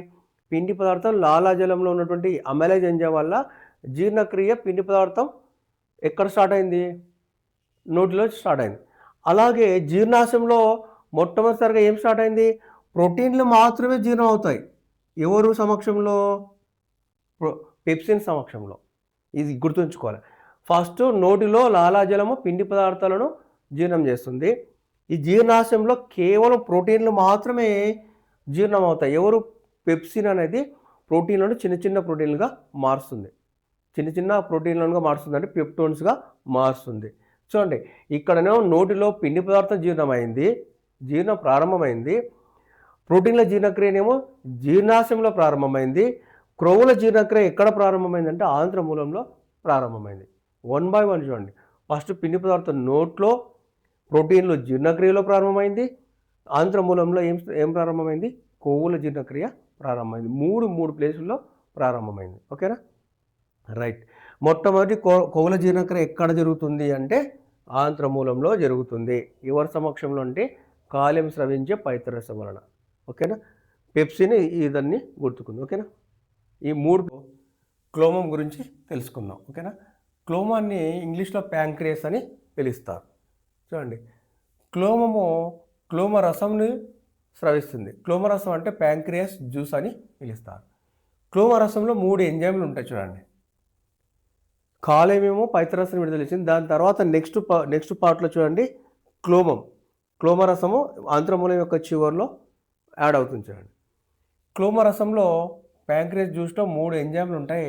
పిండి పదార్థం లాలాజలంలో ఉన్నటువంటి అమైలేజ్ ఎంజైమ్ వల్ల జీర్ణక్రియ పిండి పదార్థం ఎక్కడ స్టార్ట్ అయింది? నోటిలో స్టార్ట్ అయింది. అలాగే జీర్ణాశయంలో మొట్టమొదటిసారిగా ఏం స్టార్ట్ అయింది? ప్రోటీన్లు మాత్రమే జీర్ణం అవుతాయి. ఎవరు సమక్షంలో? పెప్సిన్ సమక్షంలో. ఇది గుర్తుంచుకోవాలి. ఫస్ట్ నోటిలో లాలాజలము పిండి పదార్థాలను జీర్ణం చేస్తుంది. ఈ జీర్ణాశయంలో కేవలం ప్రోటీన్లు మాత్రమే జీర్ణం అవుతాయి. ఎవరు? పెప్సిన్ అనేది ప్రోటీన్లను చిన్న ప్రోటీన్లుగా మారుస్తుంది. చిన్న ప్రోటీన్లుగా మారుస్తుంది, అంటే పెప్టోన్స్గా మారుస్తుంది. చూడండి, ఇక్కడనేమో నోటిలో పిండి పదార్థం జీర్ణం ప్రారంభమైంది. ప్రోటీన్ల జీర్ణక్రియనేమో జీర్ణాశయంలో ప్రారంభమైంది. క్రొవ్వుల జీర్ణక్రియ ఎక్కడ ప్రారంభమైంది అంటే ఆంత్రమూలంలో ప్రారంభమైంది. 1 by 1 చూడండి. ఫస్ట్ పిండి పదార్థం నోట్లో, ప్రోటీన్లు జీర్ణక్రియలో ప్రారంభమైంది. ఆంత్రమూలంలో ఏం ప్రారంభమైంది? కొవ్వుల జీర్ణక్రియ ప్రారంభమైంది. మూడు ప్లేసుల్లో ప్రారంభమైంది. ఓకేనా? రైట్. మొట్టమొదటి కొవ్వుల జీర్ణక్రియ ఎక్కడ జరుగుతుంది అంటే ఆంత్రమూలంలో జరుగుతుంది. ఎవరి సమక్షంలో అంటే కాలేయం స్రవించే పైత్యరసం వలన. ఓకేనా? పెప్సిన్ ఇదన్నీ గుర్తుకుంది. ఓకేనా? ఈ 3 క్లోమం గురించి తెలుసుకుందాం. ఓకేనా? క్లోమాన్ని ఇంగ్లీష్లో ప్యాంక్రియాస్ అని పిలుస్తారు. చూడండి, క్లోమరసంని స్రవిస్తుంది. క్లోమరసం అంటే ప్యాంక్రియాస్ జ్యూస్ అని పిలుస్తారు. క్లోమరసంలో 3 ఎంజైమ్లు ఉంటాయి. చూడండి, కాలేయమేమో పైత్యరసం విడుదల చేసింది. దాని తర్వాత నెక్స్ట్ పార్ట్లో చూడండి, క్లోమరసము ఆంత్రమూలం యొక్క చివరిలో యాడ్ అవుతుంది. చూడండి, క్లోమరసంలో ప్యాంక్రియాస్ జ్యూస్లో 3 ఎంజైమ్లు ఉంటాయి.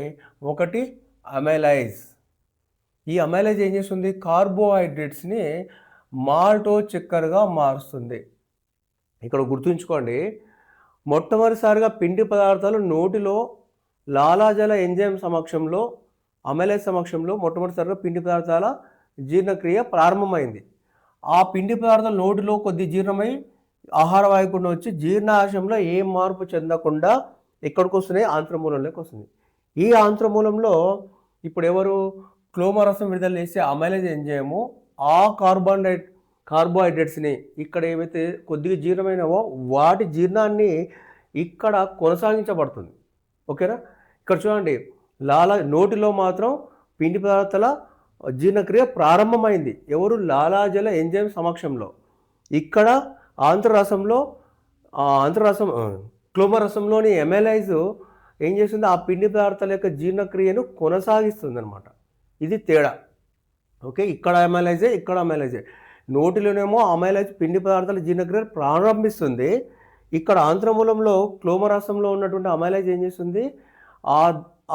ఒకటి అమైలైజ్. ఈ అమైలైజ్ ఏం చేస్తుంది? కార్బోహైడ్రేట్స్ని మాల్టో చక్కెరగా మారుస్తుంది. ఇక్కడ గుర్తుంచుకోండి, మొట్టమొదటిసారిగా పిండి పదార్థాలు నోటిలో లాలాజల ఎంజైమ్ సమక్షంలో, అమైలేజ్ సమక్షంలో మొట్టమొదటిసారిగా పిండి పదార్థాల జీర్ణక్రియ ప్రారంభమైంది. ఆ పిండి పదార్థాలు నోటిలో కొద్ది జీర్ణమై ఆహార వాయుకుండా వచ్చి జీర్ణాశయంలో ఏ మార్పు చెందకుండా ఎక్కడికి వస్తున్నాయి? ఆంత్రమూలంలోకి వస్తుంది. ఈ ఆంత్రమూలంలో ఇప్పుడు ఎవరు క్లోమరసం విడుదల చేసే అమైలేజ్ ఎంజైము ఆ కార్బోహైడ్రేట్స్ని ఇక్కడ ఏవైతే కొద్దిగా జీర్ణమైనవో వాటి జీర్ణాన్ని ఇక్కడ కొనసాగించబడుతుంది. ఓకేనా? ఇక్కడ చూడండి, నోటిలో మాత్రం పిండి పదార్థాల జీర్ణక్రియ ప్రారంభమైంది. ఎవరు? లాలాజల ఎంజైమ్ సమక్షంలో. ఇక్కడ ఆంధ్రరసం క్లోమరసంలోని ఎమైలేజ్ ఏం చేస్తుంది? ఆ పిండి పదార్థాల యొక్క జీర్ణక్రియను కొనసాగిస్తుంది అనమాట. ఇది తేడా. ఓకే, ఇక్కడ అమైలేజే, ఇక్కడ అమైలేజే. నోటిలోనేమో అమైలేజ్ పిండి పదార్థాల జీర్ణక్రియ ప్రారంభిస్తుంది. ఇక్కడ ఆంత్రమూలంలో క్లోమరసంలో ఉన్నటువంటి అమైలేజ్ ఏం చేస్తుంది?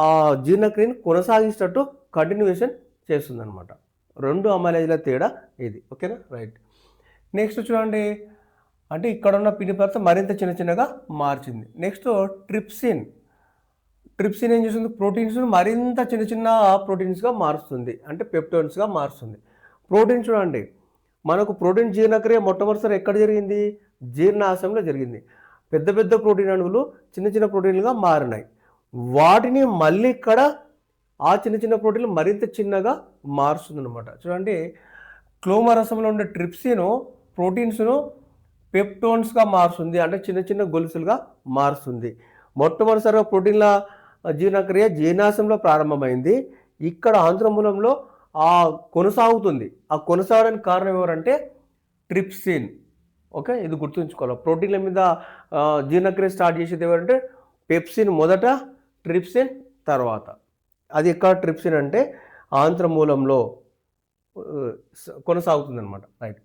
ఆ జీర్ణక్రియను కొనసాగించేటట్టు కంటిన్యూషన్ చేస్తుంది అనమాట. రెండు అమైలేజ్ల తేడా ఇది. ఓకేనా? రైట్. నెక్స్ట్ చూడండి, అంటే ఇక్కడ ఉన్న పిండి పదార్థం మరింత చిన్న చిన్నగా మార్చింది. నెక్స్ట్ ట్రిప్సిన్ ఏం చేస్తుంది? ప్రోటీన్స్ను మరింత చిన్న చిన్న ప్రోటీన్స్గా మారుస్తుంది, అంటే పెప్టోన్స్గా మారుస్తుంది. ప్రోటీన్ చూడండి, మనకు ప్రోటీన్ జీర్ణక్రియ మొట్టమొదటిసారి ఎక్కడ జరిగింది? జీర్ణాశయంలో జరిగింది. పెద్ద పెద్ద ప్రోటీన్ అణువులు చిన్న చిన్న ప్రోటీన్లుగా మారినాయి. వాటిని మళ్ళీ ఇక్కడ ఆ చిన్న చిన్న ప్రోటీన్లు మరింత చిన్నగా మారుస్తుంది అనమాట. చూడండి, క్లోమరసంలో ఉండే ట్రిప్సిన్ ప్రోటీన్స్ను పెప్టోన్స్గా మారుస్తుంది, అంటే చిన్న చిన్న గొలుసులుగా మారుస్తుంది. మొట్టమొదటిసారిగా ప్రోటీన్ల జీర్ణక్రియ జీర్ణాశయంలో ప్రారంభమైంది. ఇక్కడ ఆంత్రమూలంలో కొనసాగుతుంది. ఆ కొనసాగడానికి కారణం ఎవరంటే ట్రిప్సిన్. ఓకే, ఇది గుర్తుంచుకోవాలి. ప్రోటీన్ల మీద జీర్ణక్రియ స్టార్ట్ చేసేది ఎవరంటే పెప్సిన్ మొదట, ట్రిప్సిన్ తర్వాత. అది ఎక్కడ ట్రిప్సిన్ అంటే ఆంత్రమూలంలో కొనసాగుతుంది అనమాట. రైట్.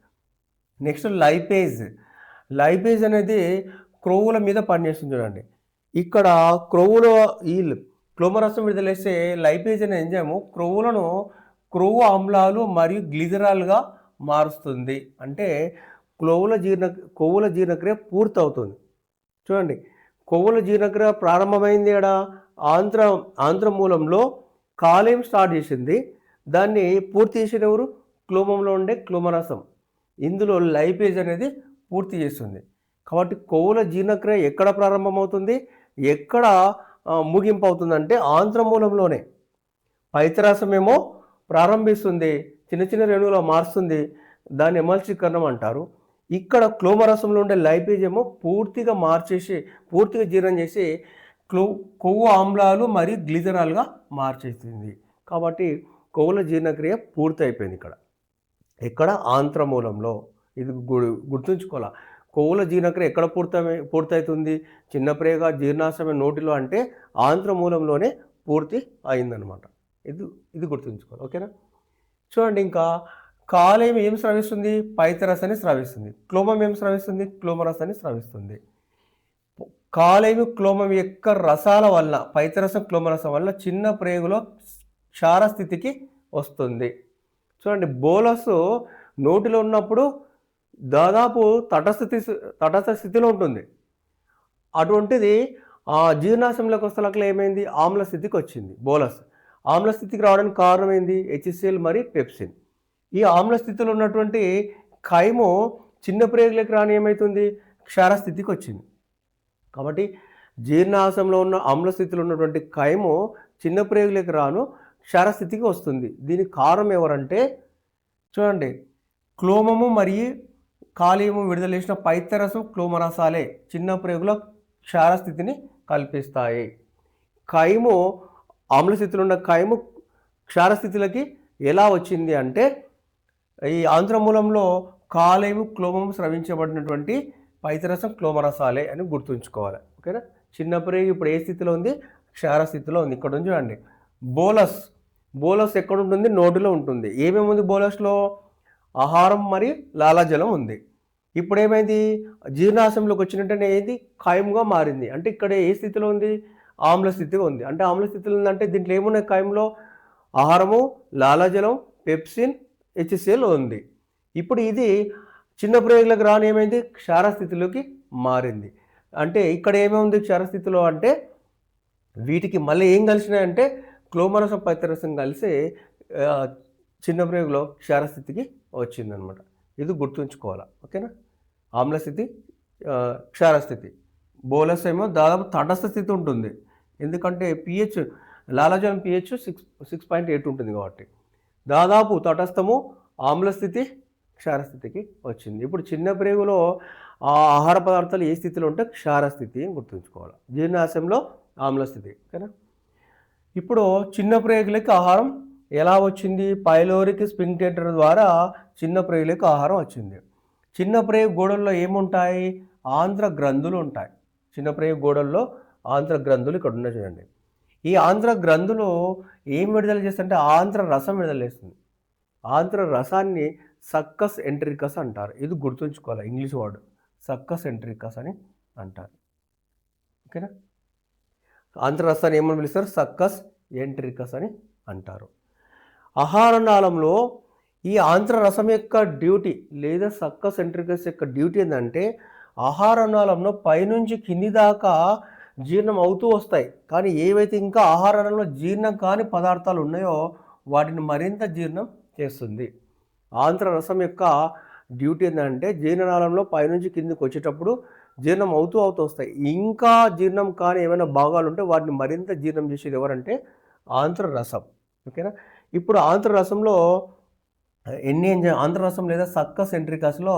నెక్స్ట్ లైపేజ్ అనేది క్రొవ్వుల మీద పనిచేస్తుంది. చూడండి, ఇక్కడ క్రొవ్వులో ఈ క్లోమరసం విడుదలేసే లైపేజ్ అనే ఎంజైము క్రొవ్వులను క్రొవ్వు ఆమ్లాలు మరియు గ్లిజరాల్గా మారుస్తుంది. అంటే కొవ్వుల జీర్ణక్రియ పూర్తవుతుంది. చూడండి, కొవ్వుల జీర్ణక్రియ ప్రారంభమైంది. ఆంత్రమూలంలో కాలేయం స్టార్ట్ చేసింది. దాన్ని పూర్తి చేసేది ఎవరు? క్లోమంలో ఉండే క్లోమరసం. ఇందులో లైపేజ్ అనేది పూర్తి చేస్తుంది. కాబట్టి కొవ్వుల జీర్ణక్రియ ఎక్కడ ప్రారంభమవుతుంది, ఎక్కడ ముగింపు అవుతుందంటే ఆంత్రమూలంలోనే. పైత్యరసం ఏమో ప్రారంభిస్తుంది, చిన్న చిన్న రేణువులో మారుస్తుంది, దాన్ని ఎమల్సీకరణం అంటారు. ఇక్కడ క్లోమరసంలో ఉండే లైపేజ్ ఏమో పూర్తిగా పూర్తిగా జీర్ణం చేసి కొవ్వు ఆమ్లాలు మరియు గ్లిజరాల్గా మార్చేస్తుంది. కాబట్టి కొవ్వుల జీర్ణక్రియ పూర్తి అయిపోయింది ఇక్కడ ఆంత్రమూలంలో. ఇది గుర్తుంచుకోవాలి. కొవ్వుల జీర్ణక్రియ ఎక్కడ పూర్తవుతుంది? చిన్న ప్రేగా జీర్ణాశయం నోటిలో అంటే ఆంత్రమూలంలోనే పూర్తి అయిందనమాట. ఇది గుర్తుంచుకోవాలి. ఓకేనా? చూడండి, ఇంకా కాలేయం ఏం స్రవిస్తుంది? పైత్యరసాన్ని స్రవిస్తుంది. క్లోమం ఏం స్రవిస్తుంది? క్లోమరసాన్ని స్రవిస్తుంది. కాలేయం క్లోమం యొక్క రసాల వల్ల, పైత్యరసం క్లోమరసం వల్ల చిన్న ప్రేగులో క్షార స్థితికి వస్తుంది. చూడండి, బోలస్ నోటిలో ఉన్నప్పుడు దాదాపు తటస్థ స్థితిలో ఉంటుంది. అటువంటిది జీర్ణాశయంలోకి వస్తలకల్లా ఏమైంది? ఆమ్ల స్థితికి వచ్చింది బోలస్. ఆమ్ల స్థితికి రావడానికి కారణం ఏంది? HCl మరియు పెప్సిన్. ఈ ఆమ్ల స్థితిలో ఉన్నటువంటి ఖైము చిన్న ప్రేగులకు రాని ఏమవుతుంది? క్షార స్థితికి వచ్చింది. కాబట్టి జీర్ణాశయంలో ఉన్న ఆమ్ల స్థితిలో ఉన్నటువంటి ఖైము చిన్న ప్రేగులకు రాను క్షార స్థితికి వస్తుంది. దీనికి కారణం ఎవరంటే చూడండి, క్లోమము మరియు కాలేయము విడుదల చేసిన పైత్యరసం క్లోమరసాలే చిన్న ప్రేగుల క్షార స్థితిని కల్పిస్తాయి. ఖైము ఆమ్లస్థితిలో ఉన్న ఖైము క్షారస్థితిలోకి ఎలా వచ్చింది అంటే ఈ ఆంత్రమూలంలో కాలేయము క్లోమము స్రవించబడినటువంటి పైత్యరసం క్లోమరసాలే అని గుర్తుంచుకోవాలి. ఓకేనా? చిన్న ప్రేగు ఇప్పుడు ఏ స్థితిలో ఉంది? క్షార స్థితిలో ఉంది. ఇక్కడ నుంచి చూడండి, బోలస్ ఎక్కడ ఉంటుంది? నోటిలో ఉంటుంది. ఏమేమి ఉంది బోలస్లో? ఆహారం మరియు లాలాజలం ఉంది. ఇప్పుడు ఏమైంది? జీర్ణాశయంలోకి వచ్చినట్టే ఏది? ఖాయంగా మారింది. అంటే ఇక్కడ ఏ స్థితిలో ఉంది? ఆమ్ల స్థితిలో ఉంది. అంటే ఆమ్ల స్థితిలో ఉందంటే దీంట్లో ఏమున్నాయి? ఖాయంలో ఆహారము, లాలాజలం, పెప్సిన్, HCl ఉంది. ఇప్పుడు ఇది చిన్న ప్రయోగులకు రాని ఏమైంది, క్షారస్థితిలోకి మారింది. అంటే ఇక్కడ ఏమేముంది క్షారస్థితిలో అంటే వీటికి మళ్ళీ ఏం కలిసినాయంటే క్లోమరసం పైత్యరసం కలిసి చిన్న ప్రయోగంలో క్షారస్థితికి వచ్చిందనమాట. ఇది గుర్తుంచుకోవాలి. ఓకేనా. ఆమ్లస్థితి, క్షారస్థితి. బోలస్ ఏమో దాదాపు తటస్థ స్థితి ఉంటుంది, ఎందుకంటే పిహెచ్ లాలాజలం పిహెచ్ 6.8 ఉంటుంది కాబట్టి దాదాపు తటస్థము ఆమ్లస్థితి క్షారస్థితికి వచ్చింది. ఇప్పుడు చిన్న ప్రేగులో ఆ ఆహార పదార్థాలు ఏ స్థితిలో ఉంటే క్షారస్థితి అని గుర్తుంచుకోవాలి. జీర్ణాశయంలో ఆమ్లస్థితి. ఓకేనా. ఇప్పుడు చిన్న ప్రేగులకి ఆహారం ఎలా వచ్చింది, పైలోరిక్ స్పింక్టేటర్ ద్వారా చిన్న ప్రేగులకు ఆహారం వచ్చింది. చిన్న ప్రేగు గోడల్లో ఏముంటాయి, ఆంధ్ర గ్రంథులు ఉంటాయి. చిన్న ప్రేగు గోడల్లో ఆంధ్ర గ్రంథులు ఇక్కడ ఉన్నాయి చూడండి. ఈ ఆంధ్ర గ్రంథులు ఏం విడుదల చేస్తుంటే ఆంధ్ర రసం విడుదల చేస్తుంది. ఆంధ్ర రసాన్ని సక్కస్ ఎంట్రికస్ అంటారు. ఇది గుర్తుంచుకోవాలి, ఇంగ్లీష్ వర్డ్ సక్కస్ ఎంట్రికస్ అని అంటారు. ఓకేనా. ఆంధ్ర రసాన్ని ఏమని పిలుస్తారు, సక్కస్ ఎంట్రికస్ అని అంటారు. ఆహార నాళంలో ఈ ఆంధ్ర రసం యొక్క డ్యూటీ లేదా సక్కస్ ఎంట్రికస్ యొక్క డ్యూటీ ఏంటంటే ఆహార నాళంలో పైనుంచి కింది దాకా జీర్ణం అవుతూ వస్తాయి, కానీ ఏవైతే ఇంకా ఆహారంలో జీర్ణం కాని పదార్థాలు ఉన్నాయో వాటిని మరింత జీర్ణం చేస్తుంది. ఆంధ్ర రసం యొక్క డ్యూటీ ఏంటంటే జీర్ణనాళంలో పైనుంచి కిందికి వచ్చేటప్పుడు జీర్ణం అవుతూ వస్తాయి, ఇంకా జీర్ణం కాని ఏమైనా భాగాలు ఉంటే వాటిని మరింత జీర్ణం చేసేది ఎవరంటే ఆంధ్ర రసం. ఓకేనా. ఇప్పుడు ఆంధ్ర రసంలో ఆంధ్ర రసం లేదా సక్కస్ ఎంట్రికస్లో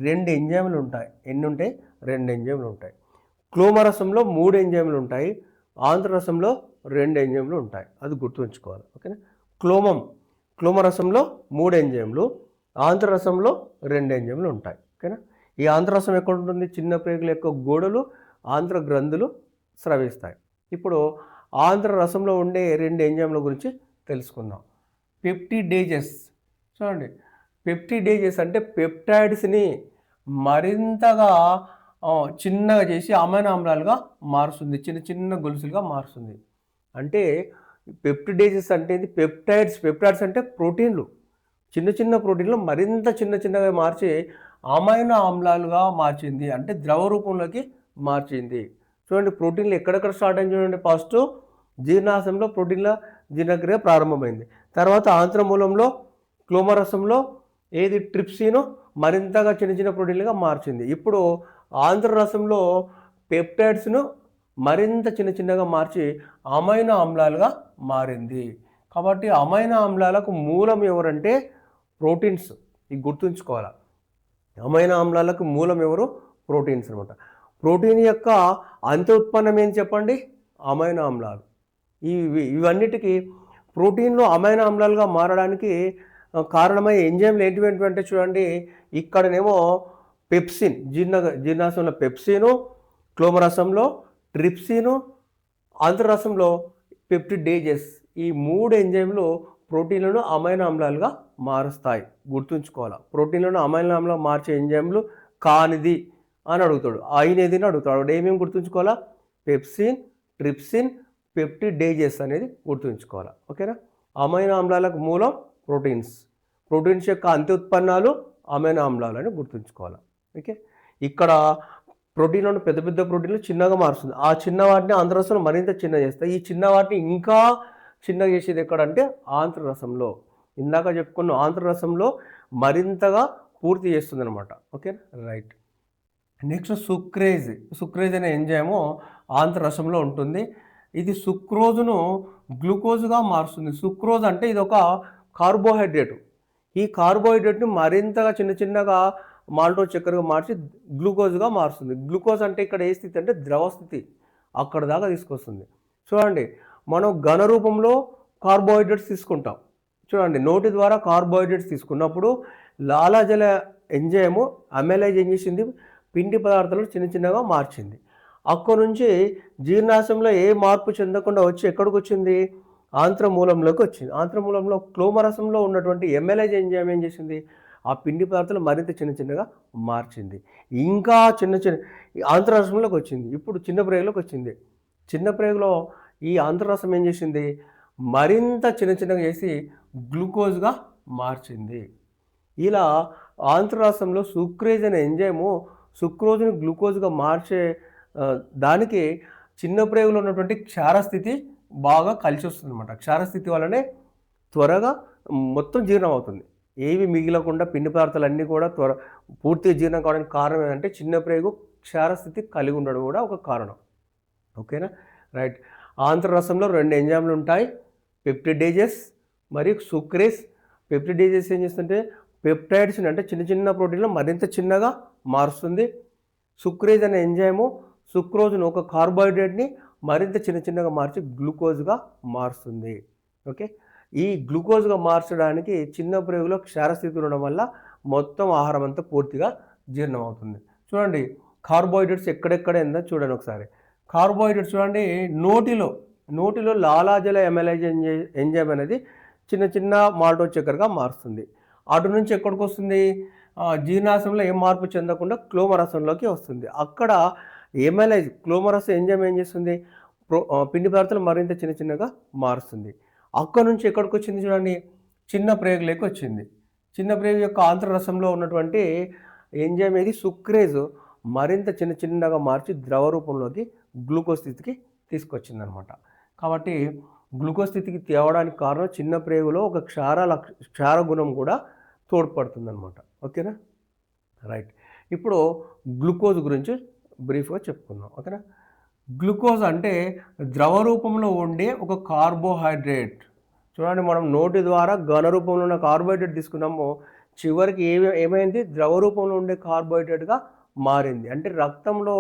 2 ఎంజైములు ఉంటాయి. ఎన్ని ఉంటాయి, 2 ఎంజైములు ఉంటాయి. క్లోమరసంలో 3 ఎంజైములు ఉంటాయి, ఆంధ్ర రసంలో 2 ఎంజైములు ఉంటాయి. అది గుర్తుంచుకోవాలి. ఓకేనా. క్లోమరసంలో 3 ఎంజైములు, ఆంధ్ర రసంలో 2 ఎంజైములు ఉంటాయి. ఓకేనా. ఈ ఆంధ్ర రసం ఎక్కడ ఉంటుంది, చిన్న ప్రేగుల యొక్క గోడలు ఆంధ్ర గ్రంథులు స్రవిస్తాయి. ఇప్పుడు ఆంధ్ర రసంలో ఉండే 2 ఎంజైముల గురించి తెలుసుకుందాం. పెప్టిడేజెస్. చూడండి, పెప్టిడేజెస్ అంటే పెప్టైడ్స్ని మరింతగా చిన్నగా చేసి అమైనో ఆమ్లాలుగా మారుస్తుంది, చిన్న చిన్న గొలుసులుగా మారుస్తుంది. అంటే పెప్టిడేజెస్ అంటే ఇది పెప్టైడ్స్ అంటే ప్రోటీన్లు, చిన్న చిన్న ప్రోటీన్లు మరింత చిన్నగా మార్చి అమైనో ఆమ్లాలుగా మార్చింది, అంటే ద్రవ రూపంలోకి మార్చింది. చూడండి, ప్రోటీన్లు ఎక్కడెక్కడ స్టార్ట్ అయింది చూడండి. ఫస్ట్ జీర్ణాశయంలో ప్రోటీన్ల జీర్ణక్రియ ప్రారంభమైంది, తర్వాత ఆంత్రమూలంలో క్లోమరసంలో ఏది ట్రిప్సిన్ మరింతగా చిన్న ప్రోటీన్లుగా మార్చింది. ఇప్పుడు ఆంధ్ర రసంలో పెప్టైడ్స్ను మరింత చిన్నగా మార్చి అమైనో ఆమ్లాలుగా మారింది. కాబట్టి అమైనో ఆమ్లాలకు మూలం ఎవరంటే ప్రోటీన్స్. ఇది గుర్తుంచుకోవాలి. అమైనో ఆమ్లాలకు మూలం ఎవరు, ప్రోటీన్స్ అనమాట. ప్రోటీన్ యొక్క అంత్య ఉత్పన్నం ఏంటి చెప్పండి, అమైనో ఆమ్లాలు. ఇవన్నిటికీ ప్రోటీన్లు అమైనో ఆమ్లాలుగా మారడానికి కారణమయ్యే ఎంజైమ్లు ఏంటివంటే చూడండి, ఇక్కడనేమో పెప్సిన్, జీర్ణాశయంలో పెప్సిను, క్లోమరసంలో ట్రిప్సిను, ఆంధ్రరసంలో పెప్టిడేజెస్. ఈ 3 ఎంజైమ్లు ప్రోటీన్లను అమైనో ఆమ్లాలుగా మారుస్తాయి. గుర్తుంచుకోవాలి. ప్రోటీన్లను అమైనో ఆమ్లాలుగా మార్చే ఎంజైమ్లు కానిది అని అడుగుతాడు, అయినది అని అడుగుతాడు. ఏమేమి గుర్తుంచుకోవాలా, పెప్సిన్, ట్రిప్సిన్, పెప్టిడేజెస్ అనేది గుర్తుంచుకోవాలి. ఓకేనా. అమైనో ఆమ్లాలకు మూలం ప్రోటీన్స్ యొక్క అంత్యోత్పన్నాలు అమైనో ఆమ్లాలు అని గుర్తుంచుకోవాలి. ఓకే. ఇక్కడ ప్రోటీన్లను పెద్ద ప్రోటీన్లు చిన్నగా మారుస్తుంది, ఆ చిన్న వాటిని ఆంధ్ర రసంలో మరింత చిన్న చేస్తాయి. ఈ చిన్న వాటిని ఇంకా చిన్నగా చేసేది ఎక్కడంటే ఆంధ్ర రసంలో. ఇందాక చెప్పుకున్న ఆంధ్ర రసంలో మరింతగా పూర్తి చేస్తుంది అనమాట. Okay, right. నెక్స్ట్ సుక్రేజ్ అనే ఎంజైము ఆంధ్ర రసంలో ఉంటుంది. ఇది సుక్రోజును గ్లూకోజ్గా మారుస్తుంది. సుక్రోజ్ అంటే ఇది ఒక కార్బోహైడ్రేట్. ఈ కార్బోహైడ్రేట్ని మరింతగా చిన్నగా మాల్టోస్ చక్కెరగా మార్చి గ్లూకోజ్గా మారుస్తుంది. గ్లూకోజ్ అంటే ఇక్కడ ఏ స్థితి అంటే ద్రవ స్థితి, అక్కడ దాకా తీసుకొస్తుంది. చూడండి, మనం ఘన రూపంలో కార్బోహైడ్రేట్స్ తీసుకుంటాం. చూడండి, నోటి ద్వారా కార్బోహైడ్రేట్స్ తీసుకున్నప్పుడు లాలాజల ఎంజైము అమైలైజ్ ఏం చేసింది, పిండి పదార్థాలను చిన్నగా మార్చింది. అక్కడి నుంచి జీర్ణాశయంలో ఏ మార్పు చెందకుండా వచ్చి ఎక్కడికి వచ్చింది, ఆంత్రమూలంలోకి వచ్చింది. ఆంత్రమూలంలో క్లోమరసంలో ఉన్నటువంటి ఎంఎల్ఐజ్ ఎంజైమ్ ఏం చేసింది, ఆ పిండి పదార్థాలు మరింత చిన్నగా మార్చింది. ఇంకా చిన్న ఆంధ్రరసంలోకి వచ్చింది. ఇప్పుడు చిన్న ప్రేగులోకి వచ్చింది. చిన్న ప్రేగులో ఈ ఆంధ్రరసం ఏం చేసింది, మరింత చిన్నగా చేసి గ్లూకోజ్గా మార్చింది. ఇలా ఆంధ్ర రాష్ట్రంలో సుక్రేజ్ అనే ఎంజైము సుక్రోజ్ని గ్లూకోజ్గా మార్చే దానికి చిన్న ప్రేగులో ఉన్నటువంటి క్షారస్థితి బాగా కలిసి వస్తుంది అనమాట. క్షారస్థితి వల్లనే త్వరగా మొత్తం జీర్ణం అవుతుంది. ఏవి మిగిలకుండా పిండి పదార్థాలన్నీ కూడా పూర్తిగా జీర్ణం కావడానికి కారణం ఏంటంటే చిన్న ప్రేగు క్షారస్థితి కలిగి ఉండడం కూడా ఒక కారణం. ఓకేనా, రైట్. ఆంధ్ర రసంలో 2 ఎంజైమ్లు ఉంటాయి, పెప్టిడేజెస్ మరియు సుక్రేజ్. పెప్టిడేజెస్ ఏం చేస్తుంటే పెప్టైడ్స్ని అంటే చిన్న చిన్న ప్రోటీన్లు మరింత చిన్నగా మారుస్తుంది. సుక్రేజ్ అనే ఎంజైము సుక్రోజ్ను ఒక కార్బోహైడ్రేట్ని మరింత చిన్న చిన్నగా మార్చి గ్లూకోజ్గా మారుస్తుంది. ఓకే, ఈ గ్లూకోజ్గా మార్చడానికి చిన్న ప్రేగులో క్షారస్థితి ఉండడం వల్ల మొత్తం ఆహారం అంతా పూర్తిగా జీర్ణం అవుతుంది. చూడండి కార్బోహైడ్రేట్స్ ఎక్కడెక్కడ ఉందో చూడండి ఒకసారి. కార్బోహైడ్రేట్స్ చూడండి, నోటిలో లాలాజల ఎమైలేజ్ ఎంజైమ్ అనేది చిన్న చిన్న మాల్టోస్ చక్కెరగా మారుస్తుంది. అటు నుంచి ఎక్కడికి వస్తుంది, జీర్ణాశయంలో ఏం మార్పు చెందకుండా క్లోమరసంలోకి వస్తుంది. అక్కడ ఎమైలేజ్ క్లోమరస్ ఎంజైమ్ ఏం చేస్తుంది, పిండి పదార్థాలు మరింత చిన్న చిన్నగా మారుస్తుంది. అక్కడ నుంచి ఎక్కడికి వచ్చింది చూడండి, చిన్న ప్రేగులోకి వచ్చింది. చిన్న ప్రేగు యొక్క ఆంత్రరసంలో ఉన్నటువంటి ఎంజైమ్ ఏది సుక్రేజ్ మరింత చిన్న చిన్నగా మార్చి ద్రవ రూపంలోకి గ్లూకోజ్ స్థితికి తీసుకొచ్చిందనమాట. కాబట్టి గ్లూకోజ్ స్థితికి తేవడానికి కారణం చిన్న ప్రేగులో ఒక క్షార గుణం కూడా తోడ్పడుతుందన్నమాట. ఓకేనా, రైట్. ఇప్పుడు గ్లూకోజ్ గురించి బ్రీఫ్గా చెప్పుకుందాం. ఓకేనా, గ్లూకోజ్ అంటే ద్రవ రూపంలో ఉండే ఒక కార్బోహైడ్రేట్. చూడండి, మనం నోటి ద్వారా ఘన రూపంలో ఉన్న కార్బోహైడ్రేట్ తీసుకున్నాము, చివరికి ఏమైంది, ద్రవ రూపంలో ఉండే కార్బోహైడ్రేట్గా మారింది. అంటే రక్తంలో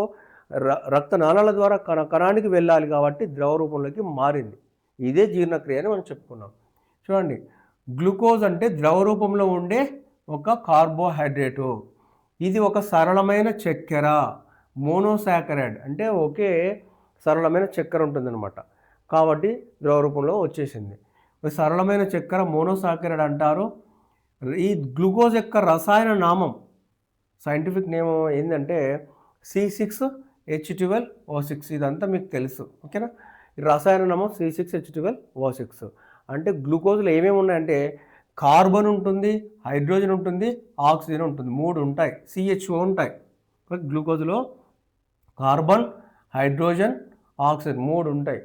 రక్తనాళాల ద్వారా కణానికి వెళ్ళాలి కాబట్టి ద్రవ రూపంలోకి మారింది. ఇదే జీర్ణక్రియ అని మనం చెప్పుకున్నాం. చూడండి, గ్లూకోజ్ అంటే ద్రవ రూపంలో ఉండే ఒక కార్బోహైడ్రేటు. ఇది ఒక సరళమైన చక్కెర, మోనోసాకరైడ్ అంటే ఒకే సరళమైన చక్కెర ఉంటుందన్నమాట. కాబట్టి ద్రవ రూపంలో వచ్చేసింది. సరళమైన చక్కెర మోనోసాకరైడ్ అంటారు. ఈ గ్లూకోజ్ యొక్క రసాయన నామం, సైంటిఫిక్ నేమ్ ఏంటంటే C6H12O6. ఇదంతా మీకు తెలుసు. ఓకేనా, ఈ రసాయన నామం C6H12O6. అంటే గ్లూకోజ్లో ఏమేమి ఉన్నాయంటే కార్బన్ ఉంటుంది, హైడ్రోజన్ ఉంటుంది, ఆక్సిజన్ ఉంటుంది, 3 ఉంటాయి, CHO ఉంటాయి. గ్లూకోజ్లో కార్బన్, హైడ్రోజన్, ఆక్సిజన్ 3 ఉంటాయి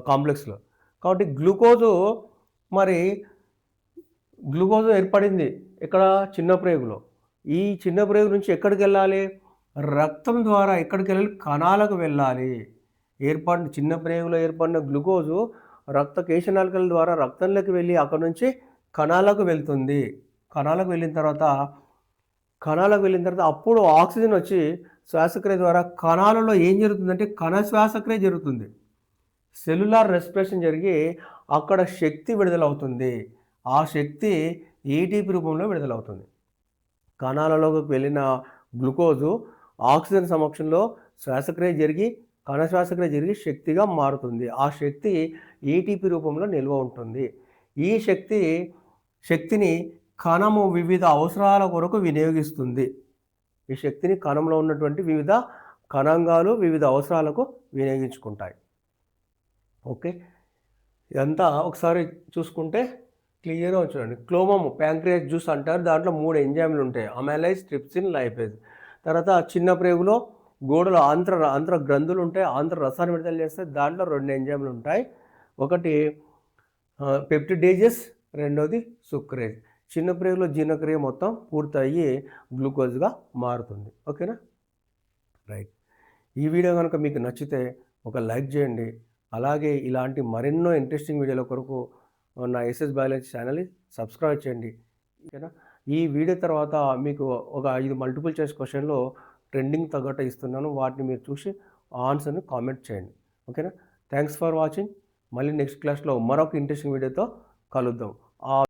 కాంప్లెక్స్లో. కాబట్టి గ్లూకోజ్ ఏర్పడింది ఇక్కడ చిన్న ప్రేగులో. ఈ చిన్న ప్రేగు నుంచి ఎక్కడికి వెళ్ళాలి, రక్తం ద్వారా ఎక్కడికి వెళ్ళాలి, కణాలకు వెళ్ళాలి. చిన్న ప్రేగులో ఏర్పడిన గ్లూకోజు రక్త కేశనాళికల ద్వారా రక్తంలోకి వెళ్ళి అక్కడ నుంచి కణాలకు వెళ్తుంది. కణాలకు వెళ్ళిన తర్వాత అప్పుడు ఆక్సిజన్ వచ్చి శ్వాసక్రియ ద్వారా కణాలలో ఏం జరుగుతుందంటే కణ శ్వాసక్రియ జరుగుతుంది. సెల్యులార్ రెస్పిరేషన్ జరిగి అక్కడ శక్తి విడుదలవుతుంది. ఆ శక్తి ఏటీపీ రూపంలో విడుదలవుతుంది. కణాలలోకి వెళ్ళిన గ్లూకోజు ఆక్సిజన్ సమక్షంలో శ్వాసక్రియ జరిగి కణ శ్వాసక్రియ జరిగి శక్తిగా మారుతుంది. ఆ శక్తి ఏటీపీ రూపంలో నిల్వ ఉంటుంది. ఈ శక్తిని కణము వివిధ అవసరాల కొరకు వినియోగిస్తుంది. ఈ శక్తిని కణంలో ఉన్నటువంటి వివిధ కణాంగాలు వివిధ అవసరాలకు వినియోగించుకుంటాయి. ఓకే, ఇదంతా ఒకసారి చూసుకుంటే క్లియర్గా చూడండి. క్లోమము ప్యాంక్రియాస్ జ్యూస్ అంటారు. దాంట్లో 3 ఎంజైమ్లు ఉంటాయి, అమైలైజ్, ట్రిప్సిన్, లైపేజ్. తర్వాత చిన్న ప్రేగులో గోడలో ఆంత్ర గ్రంథులు ఉంటాయి, ఆంత్ర రసాన్ని విడుదల చేస్తాయి. దాంట్లో 2 ఎంజైమ్లు ఉంటాయి. ఒకటి పెప్టిడేజెస్, రెండోది సుక్రేజ్. చిన్న ప్రేగులో జీర్ణక్రియ మొత్తం పూర్తయ్యి గ్లూకోజ్గా మారుతుంది. ఓకేనా, రైట్. ఈ వీడియో కనుక మీకు నచ్చితే ఒక లైక్ చేయండి. అలాగే ఇలాంటి మరెన్నో ఇంట్రెస్టింగ్ వీడియోల కొరకు నా ఎస్ఎస్ బయాలజీ ఛానల్ని సబ్స్క్రైబ్ చేయండి. ఓకేనా, ఈ వీడియో తర్వాత మీకు ఒక 5 మల్టిపుల్ చాయిస్ క్వశ్చన్లో ట్రెండింగ్ తగ్గట్టు ఇస్తున్నాను. వాటిని మీరు చూసి ఆన్సర్ని కామెంట్ చేయండి. ఓకేనా, థ్యాంక్స్ ఫర్ వాచింగ్. మళ్ళీ నెక్స్ట్ క్లాస్లో మరొక ఇంట్రెస్టింగ్ వీడియోతో కలుద్దాం.